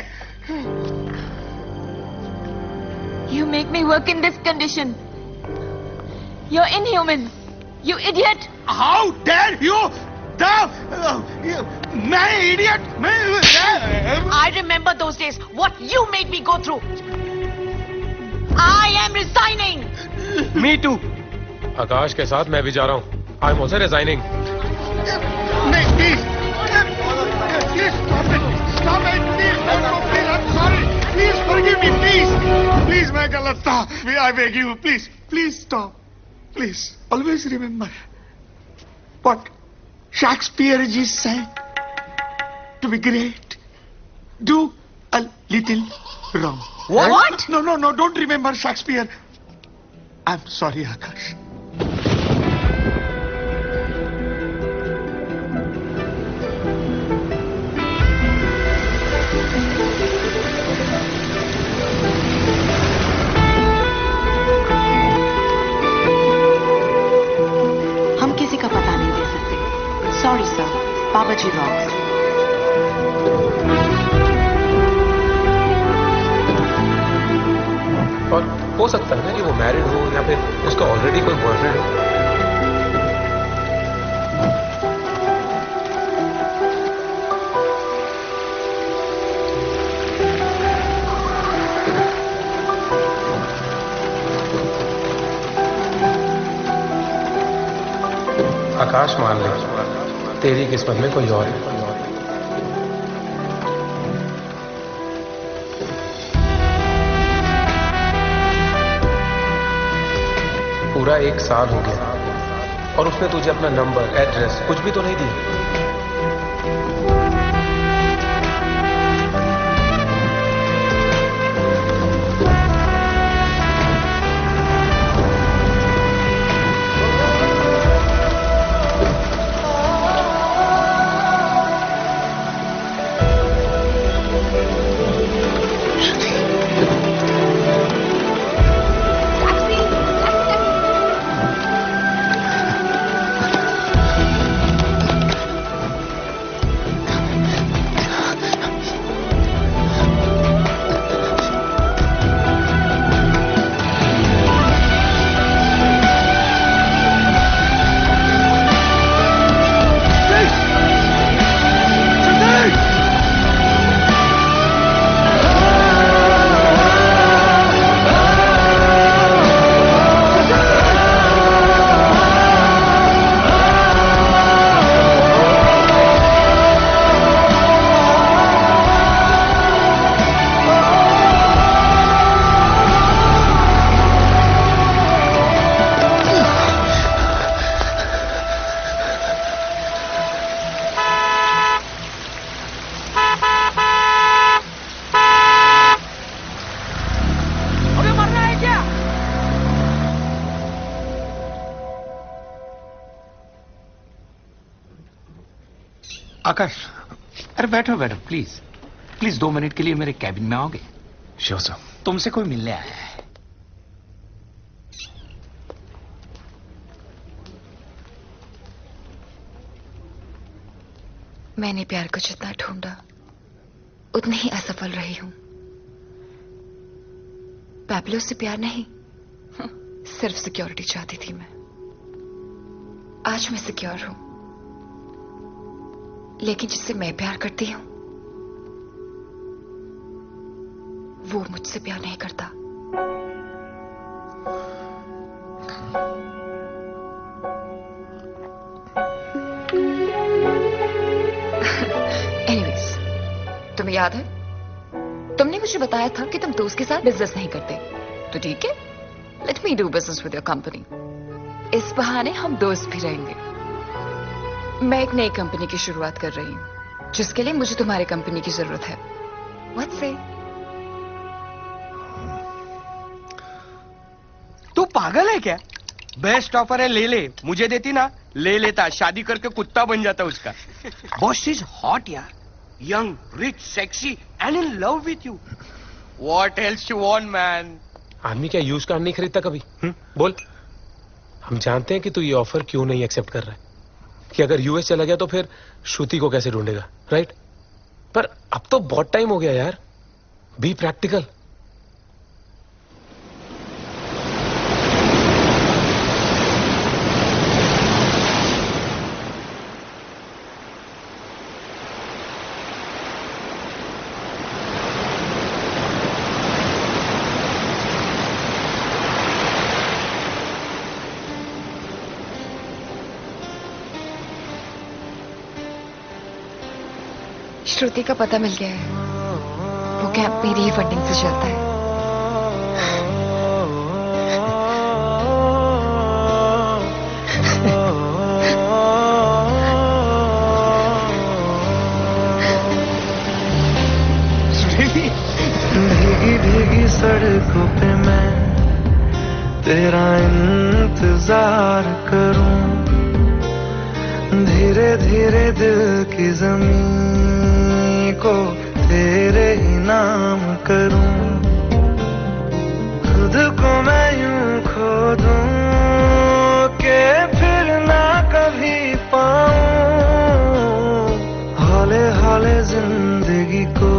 You make me work in this condition. You're inhuman. You idiot. How dare you? मैं idiot? I remember those days. What you made me go through. I am resigning. Me too. आकाश के साथ मैं भी जा रहा हूँ। I am also resigning. नहीं, please stop it, please, I'm sorry, please forgive me, please, मैं गलत था, I beg you, please stop, please, always remember what Shakespeare ji said, to be great, do a little wrong. What? No, don't remember Shakespeare. I'm sorry, Akash. हम किसी का पता नहीं दे सकते। Sorry sir, बाबा जी rocks. और हो सकता है ना कि वो मैरिड हो या फिर उसका ऑलरेडी कोई बॉयफ्रेंड हो। आकाश मान ले, तेरी किस्मत में कोई और है। पूरा 1 साल हो गया और उसने तुझे अपना नंबर, एड्रेस कुछ भी तो नहीं दिया। आकाश, अरे बैठो बैठो प्लीज प्लीज, 2 मिनट के लिए मेरे कैबिन में आओगे? Sure sir. तुमसे कोई मिलने आया है। मैंने प्यार को जितना ढूंढा उतनी ही असफल रही हूं। पैब्लो से प्यार नहीं, सिर्फ सिक्योरिटी चाहती थी मैं। आज मैं सिक्योर हूं, लेकिन जिससे मैं प्यार करती हूं वो मुझसे प्यार नहीं करता। एनीवेज, तुम्हें याद है तुमने मुझे बताया था कि तुम दोस्त के साथ बिजनेस नहीं करते, तो ठीक है, let me do business with your company. इस बहाने हम दोस्त भी रहेंगे। मैं एक नई कंपनी की शुरुआत कर रही हूं, जिसके लिए मुझे तुम्हारी कंपनी की जरूरत है। व्हाट से? तू पागल है क्या? बेस्ट ऑफर है, ले ले। मुझे देती ना, ले लेता, शादी करके कुत्ता बन जाता उसका। बॉस इज हॉट यार, young, rich, sexy and in love with you. What else you want man? आदमी क्या यूज कार नहीं खरीदता कभी? बोल। हम जानते हैं कि तू ये ऑफर क्यों नहीं एक्सेप्ट कर रहा है, कि अगर यूएस चला गया तो फिर श्रुति को कैसे ढूंढेगा, राइट? पर अब तो बहुत टाइम हो गया यार, बी प्रैक्टिकल। श्रुति का पता मिल गया है, वो कैंप मेरी ही फंडिंग से चलता है। भीगी भीगी सड़कों पे मैं तेरा इंतजार करूं, धीरे धीरे दिल की जमीन को तेरे ही नाम करूं, खुद को मैं यूं खो दूं कि फिर ना कभी पाऊं, हौले हौले जिंदगी को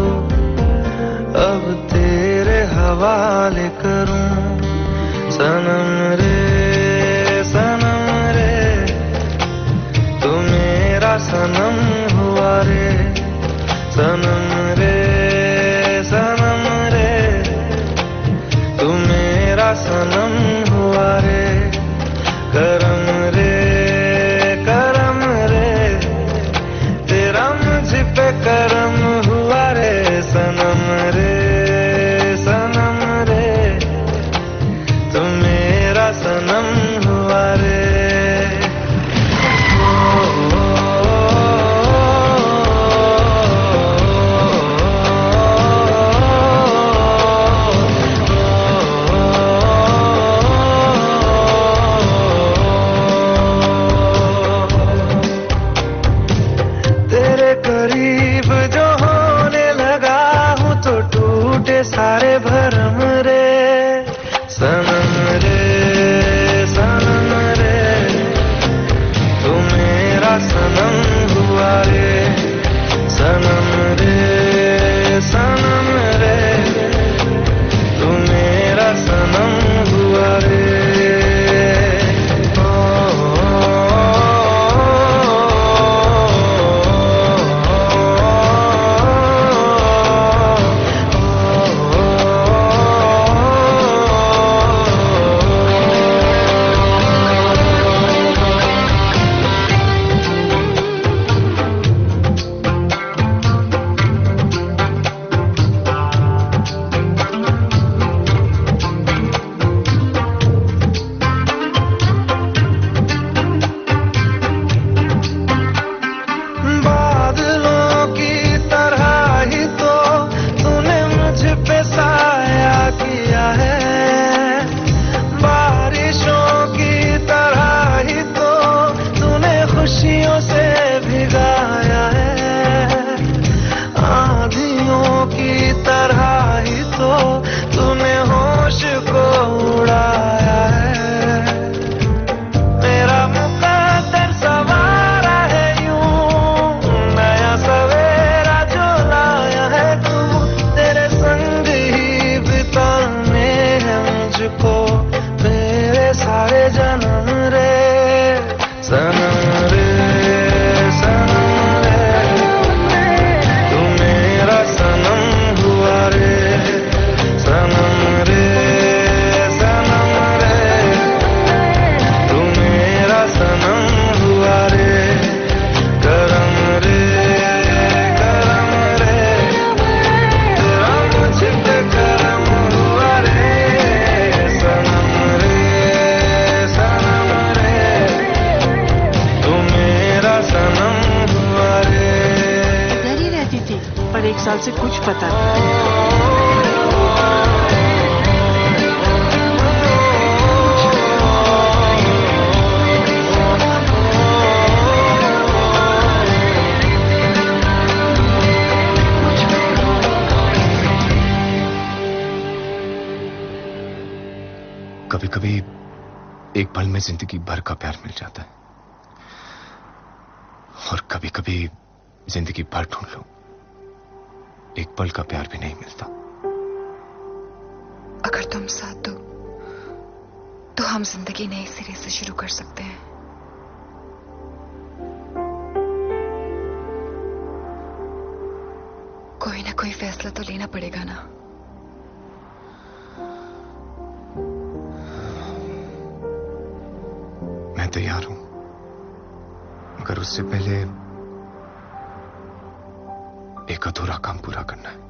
अब तेरे हवाले करूं। सनम रे सनम रे, तू मेरा सनम हुआ रे। सनम रे सनम रे, तू मेरा सनम हुआ रे। करम रे करम रे, तेरा मुझ पे करम हुआ रे। सनम रे सनम रे, तू मेरा सनम हुआ रे। साल से कुछ पता नहीं। कभी कभी एक पल में जिंदगी भर का प्यार मिल जाता है और कभी कभी जिंदगी भर ढूंढ लो, एक पल का प्यार भी नहीं मिलता। अगर तुम साथ दो तो हम जिंदगी नए सिरे से शुरू कर सकते हैं। कोई ना कोई फैसला तो लेना पड़ेगा ना। मैं तैयार हूं, मगर उससे पहले एक अधूरा काम पूरा करना है।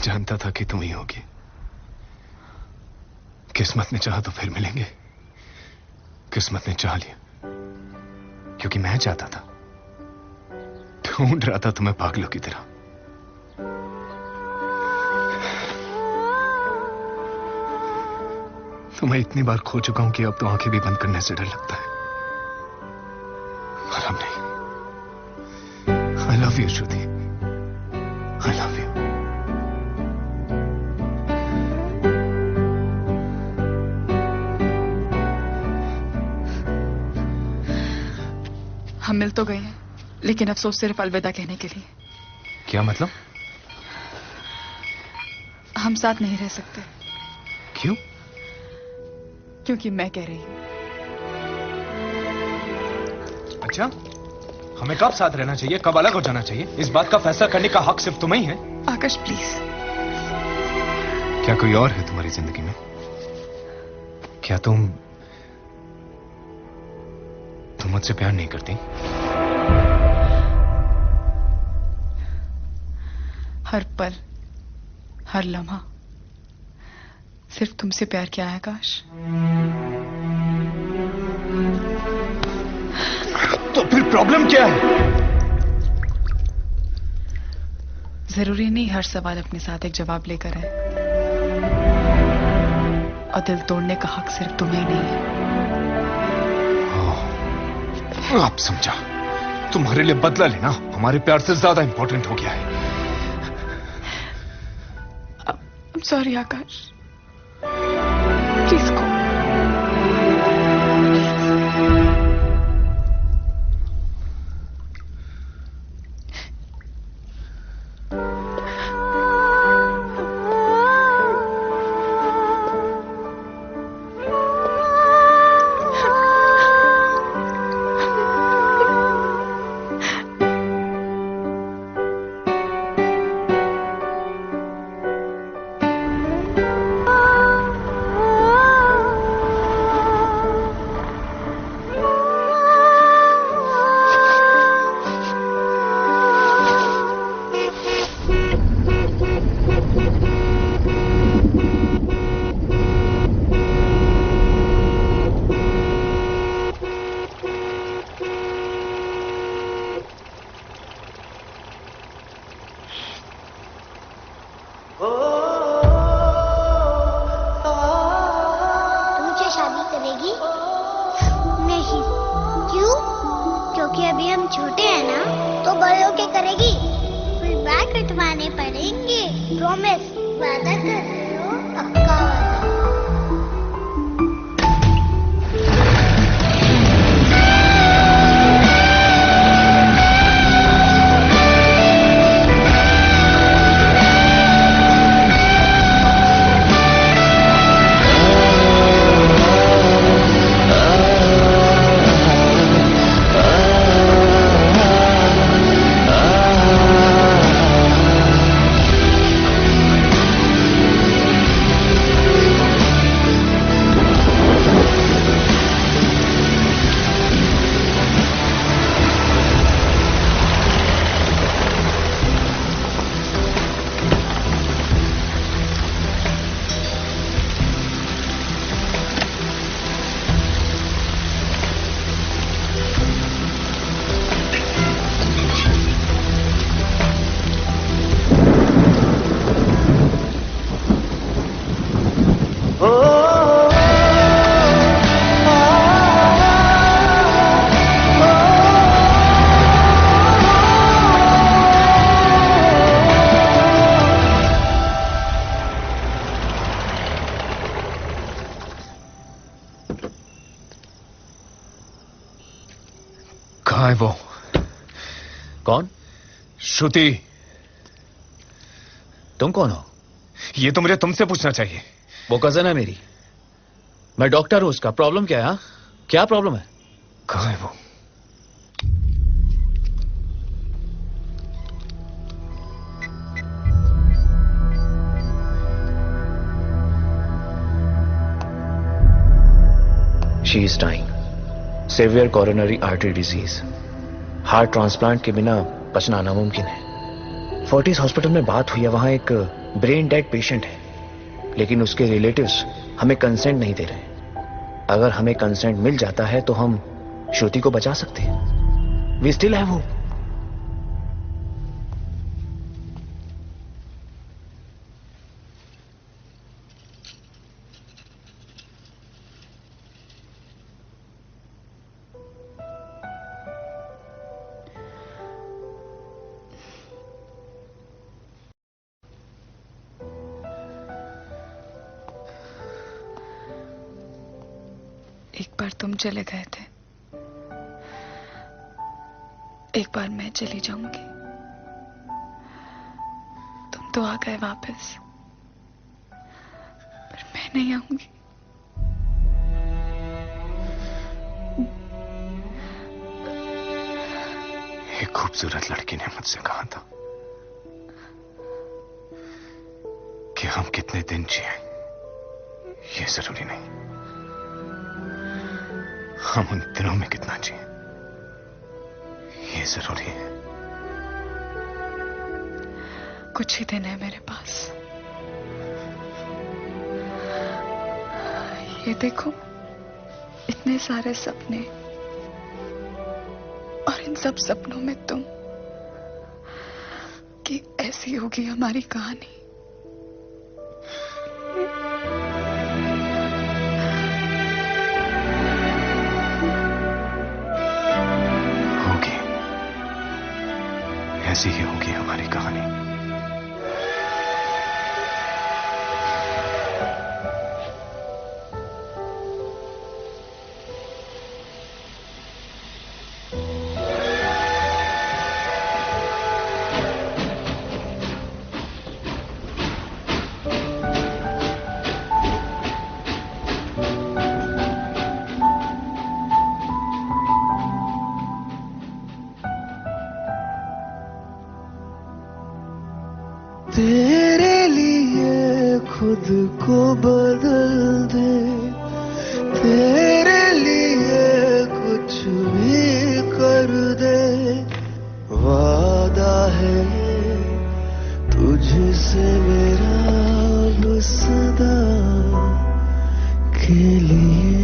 जानता था कि तुम ही होगी। किस्मत ने चाहा तो फिर मिलेंगे। किस्मत ने चाह लिया क्योंकि मैं चाहता था, ढूंढ रहा था तुम्हें पागलों की तरह। तुम्हें इतनी बार खो चुका हूं कि अब तो आंखें भी बंद करने से डर लगता है। पर अब नहीं। I love you Shruti, I love you. हम मिल तो गए हैं, लेकिन अफसोस सिर्फ अलविदा कहने के लिए। क्या मतलब? हम साथ नहीं रह सकते। क्यों? क्योंकि मैं कह रही हूं। अच्छा, हमें कब साथ रहना चाहिए, कब अलग हो जाना चाहिए, इस बात का फैसला करने का हक सिर्फ तुम्हें ही है। आकाश प्लीज। क्या कोई और है? तुम्हारी जिंदगी में? क्या तुम मुझसे प्यार नहीं करती? हर पल, हर लम्हा सिर्फ तुमसे प्यार किया है आकाश। तो फिर प्रॉब्लम क्या है? जरूरी नहीं हर सवाल अपने साथ एक जवाब लेकर है, और दिल तोड़ने का हक सिर्फ तुम्हें ही नहीं है। आप समझा, तुम्हारे लिए बदला लेना हमारे प्यार से ज्यादा इंपॉर्टेंट हो गया है। Sorry Akash, please go. कहाँ है वो? कौन? श्रुति। तुम कौन हो? ये तो मुझे तुमसे पूछना चाहिए। वो कजन है मेरी, मैं डॉक्टर हूं उसका। प्रॉब्लम क्या है? हाँ? क्या प्रॉब्लम है? कहाँ है वो? She is dying, severe coronary artery disease. Heart transplant के बिना बचना नामुमकिन है। फोर्टिस हॉस्पिटल में बात हुई है, वहां एक ब्रेन डेड पेशेंट है, लेकिन उसके रिलेटिव्स हमें कंसेंट नहीं दे रहे। अगर हमें कंसेंट मिल जाता है तो हम श्रुति को बचा सकते हैं। We still have hope. एक बार तुम चले गए थे, एक बार मैं चली जाऊंगी। तुम तो आ गए वापस, पर मैं नहीं आऊंगी। एक खूबसूरत लड़की ने मुझसे कहा था कि हम कितने दिन जिए ये जरूरी नहीं। हम उन दिनों में कितना जिए ये जरूरी है। कुछ ही दिन है मेरे पास। ये देखो, इतने सारे सपने और इन सब सपनों में तुम, कि ऐसी होगी हमारी कहानी। होगी, ऐसी ही होगी हमारी कहानी। तेरे लिए खुद को बदल दे, तेरे लिए कुछ भी कर दे, वादा है तुझसे मेरा अब सदा के लिए।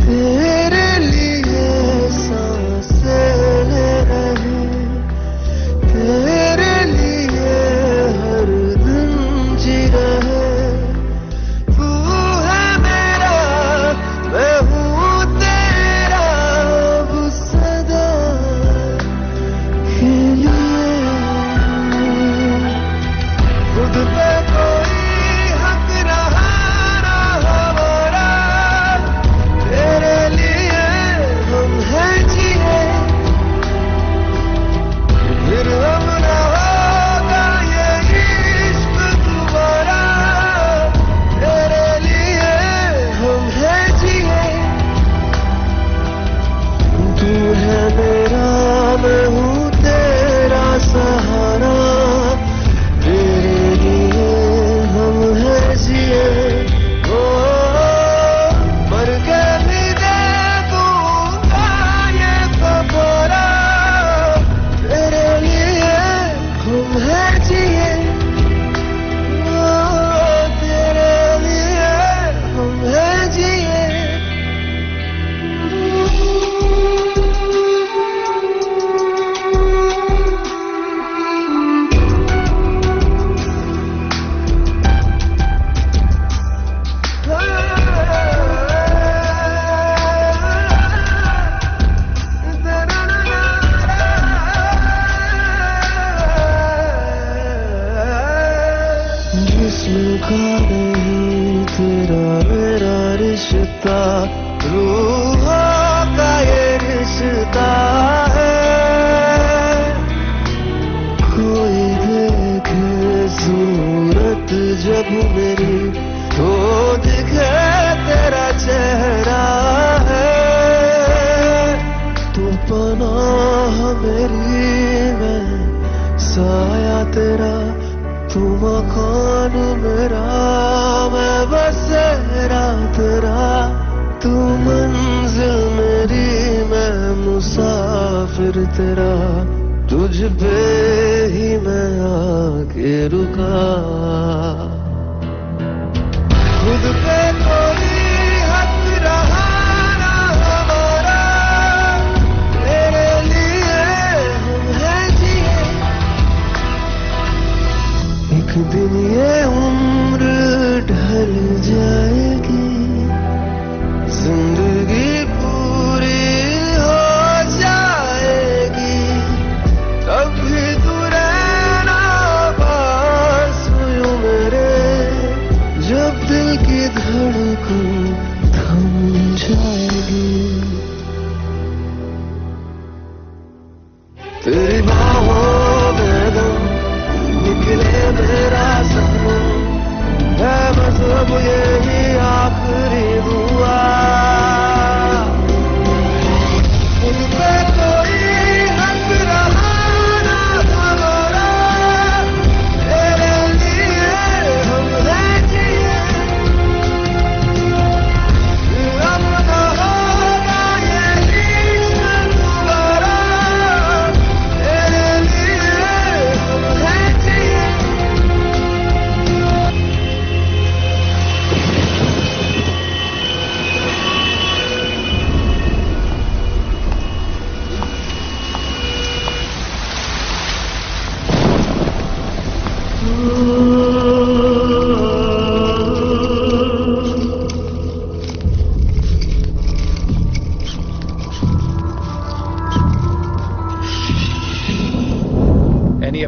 तेरे लिए सांसें ले रहे, तेरे लिए हर दिन जी रहे। तू है मेरा, मैं हूँ तेरा अब सदा के लिए। खुद पे कोई हक रहा ना हमारा, तेरे लिए हम हैं जिए। फिर हम ना होगा ये इश्क दोबारा, तेरे लिए हम हैं जिए। तू है मेरा, मैं हूँ तेरा सहारा, तेरे लिए हम हैं जिए। ओ मर के भी दे दूंगा ये कफारा, तेरे लिए हम हैं जिए। ओ तेरे लिए हम हैं जिए। जिस्म का नहीं तेरा मेरा रिश्ता, रूहों का ये रिश्ता है। कोई देखे सूरत जब मेरी, तो दिखे तेरा चेहरा है। तू पनाह मेरी, मैं साया तेरा, तू मकान मेरा, मैं बसेरा तेरा। तू मंजिल मेरी, मैं मुसाफिर तेरा, तुझ पे ही मैं आके रुका। खुद पे कोई हक रहा ना हमारा, तेरे लिए हम हैं जिए। एक दिन ये उम्र ढल जाएगी, जिंदगी पूरी हो जाएगी, तब भी तू रहना पास यूं मेरे।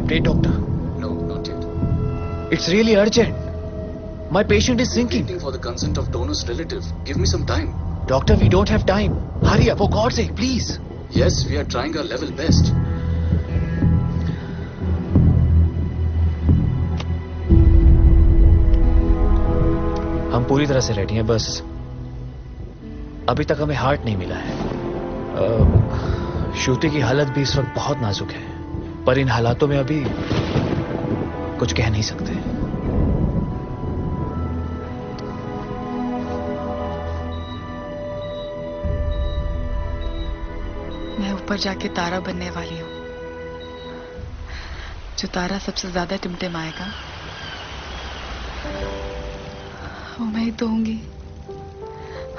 update, doctor? No, not yet. It's really urgent. My patient is sinking. Waiting for the consent of donor's relative. Give me some time. Doctor, we don't have time. Hurry up, for God's sake, please. Yes, we are trying our level best. हम पूरी तरह से ready हैं, बस अभी तक हमें heart नहीं मिला है। श्रुति की हालत भी इस वक्त बहुत नाजुक है, पर इन हालातों में अभी कुछ कह नहीं सकते। मैं ऊपर जाके तारा बनने वाली हूँ। जो तारा सबसे ज्यादा टिमटिमाएगा वो मैं ही तो होंगी।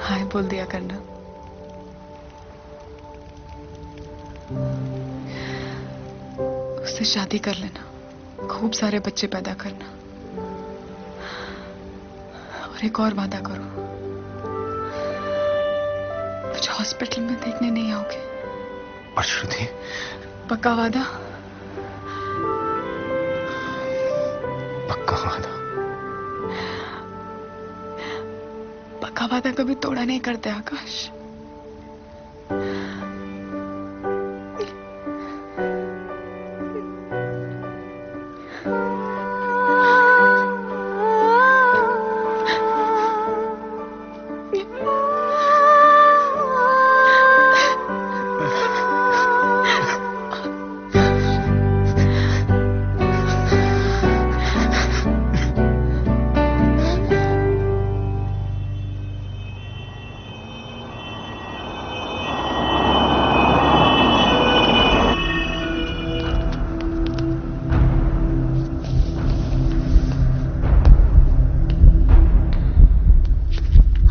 हाय बोल दिया करना। उससे शादी कर लेना, खूब सारे बच्चे पैदा करना, और एक और वादा करो, मुझे हॉस्पिटल में देखने नहीं आओगे। और श्रुति? पक्का वादा? पक्का वादा। पक्का वादा कभी तोड़ा नहीं करते आकाश।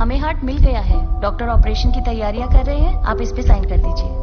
हमें हार्ट मिल गया है। डॉक्टर ऑपरेशन की तैयारियां कर रहे हैं, आप इस पे साइन कर दीजिए।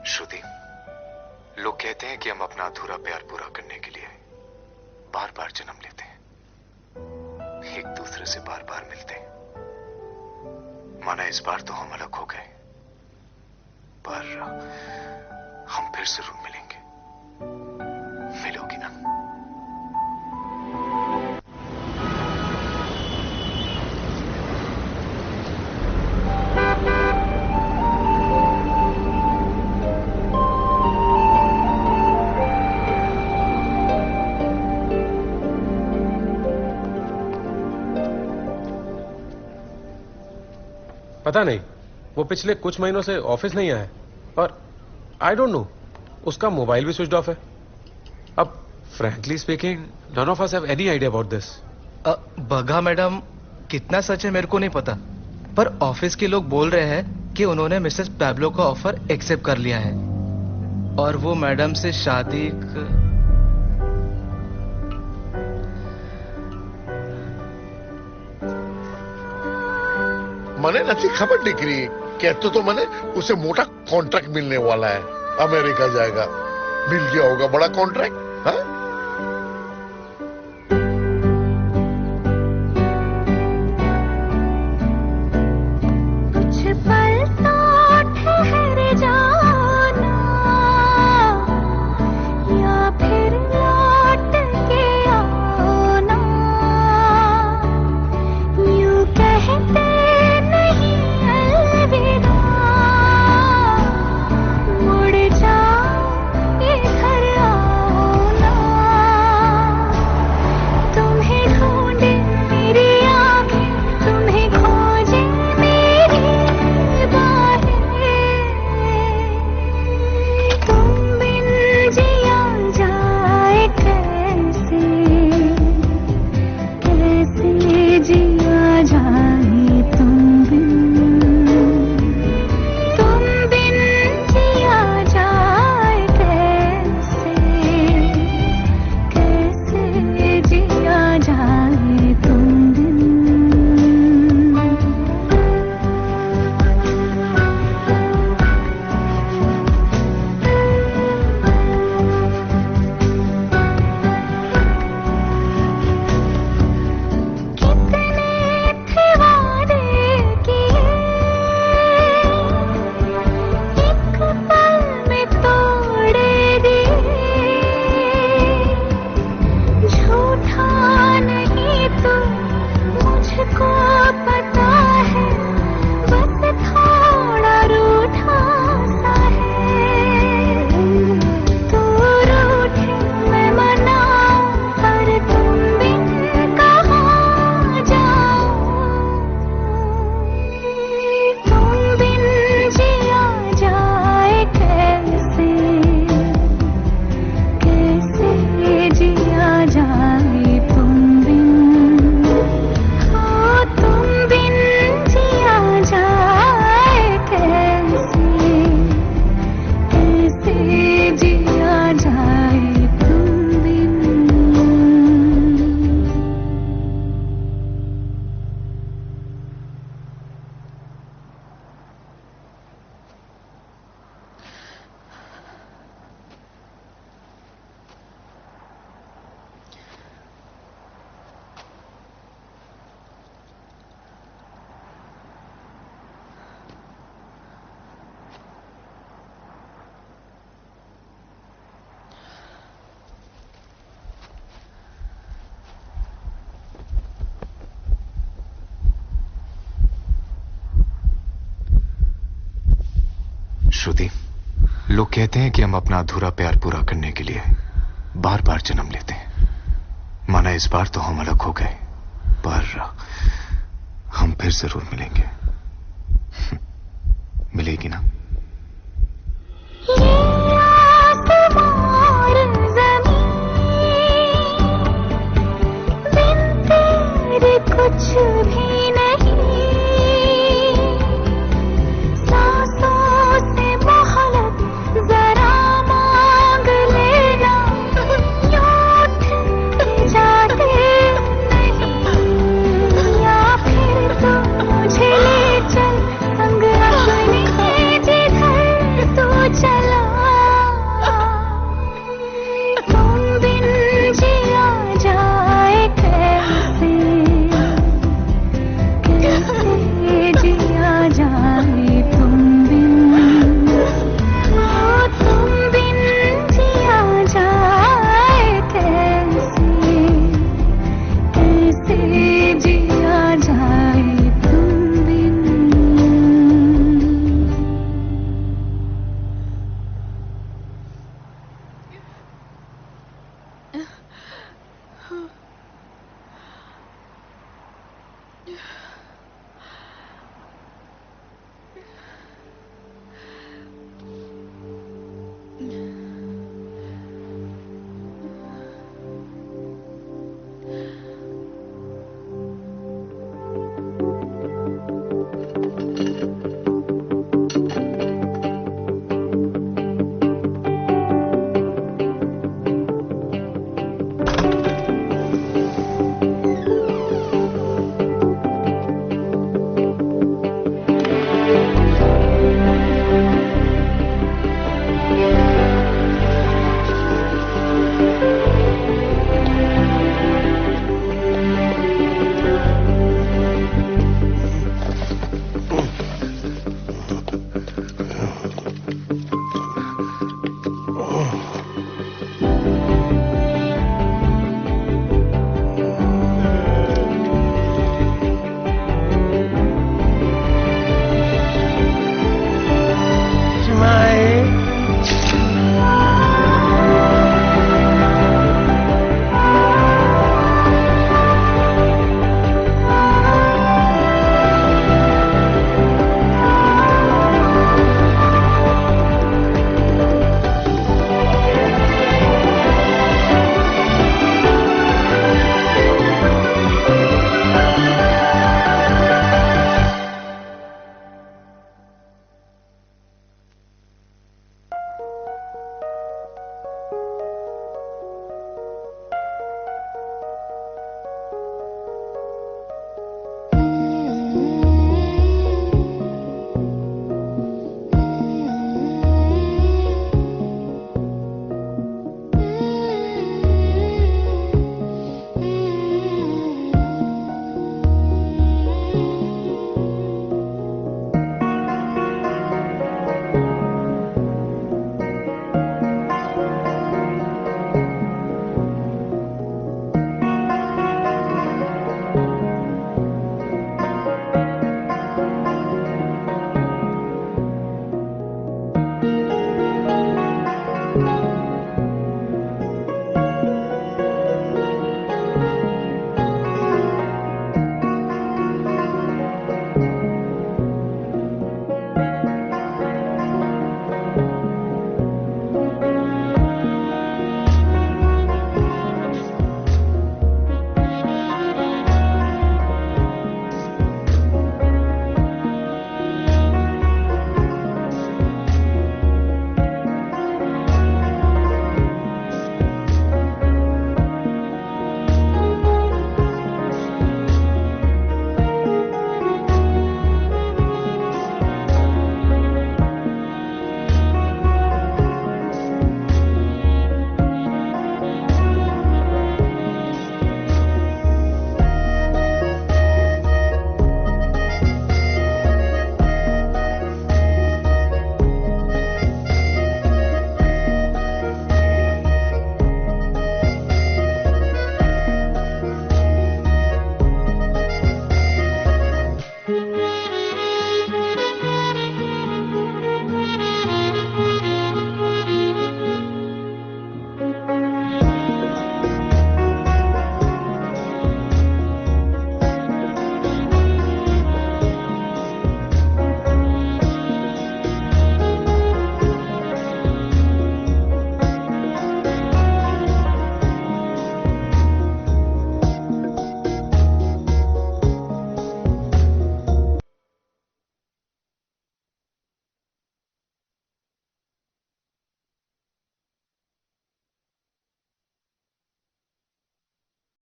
श्रुति, लोग कहते हैं कि हम अपना अधूरा प्यार पूरा करने के लिए बार बार जन्म लेते हैं, एक दूसरे से बार बार मिलते हैं। माना इस बार तो हम अलग हो गए, पर हम फिर जरूर मिलेंगे। मिलोगी ना? पता नहीं, वो पिछले कुछ महीनों से ऑफिस नहीं आया और आई डोंट नो, उसका मोबाइल भी स्विच ऑफ है। अब frankly speaking, none of us have any idea about this. बगा मैडम, कितना सच है मेरे को नहीं पता, पर ऑफिस के लोग बोल रहे हैं कि उन्होंने मिसेस पैब्लो का ऑफर एक्सेप्ट कर लिया है और वो मैडम से शादी મને નથી ખબર દીકરી, कहते तो मैंने उसे मोटा कॉन्ट्रैक्ट मिलने वाला है, अमेरिका जाएगा, मिल गया होगा बड़ा कॉन्ट्रैक्ट। हाँ? श्रुति, लोग कहते हैं कि हम अपना अधूरा प्यार पूरा करने के लिए बार बार जन्म लेते हैं। माना इस बार तो हम अलग हो गए, पर हम फिर जरूर मिलेंगे। मिलेगी ना? कुछ भी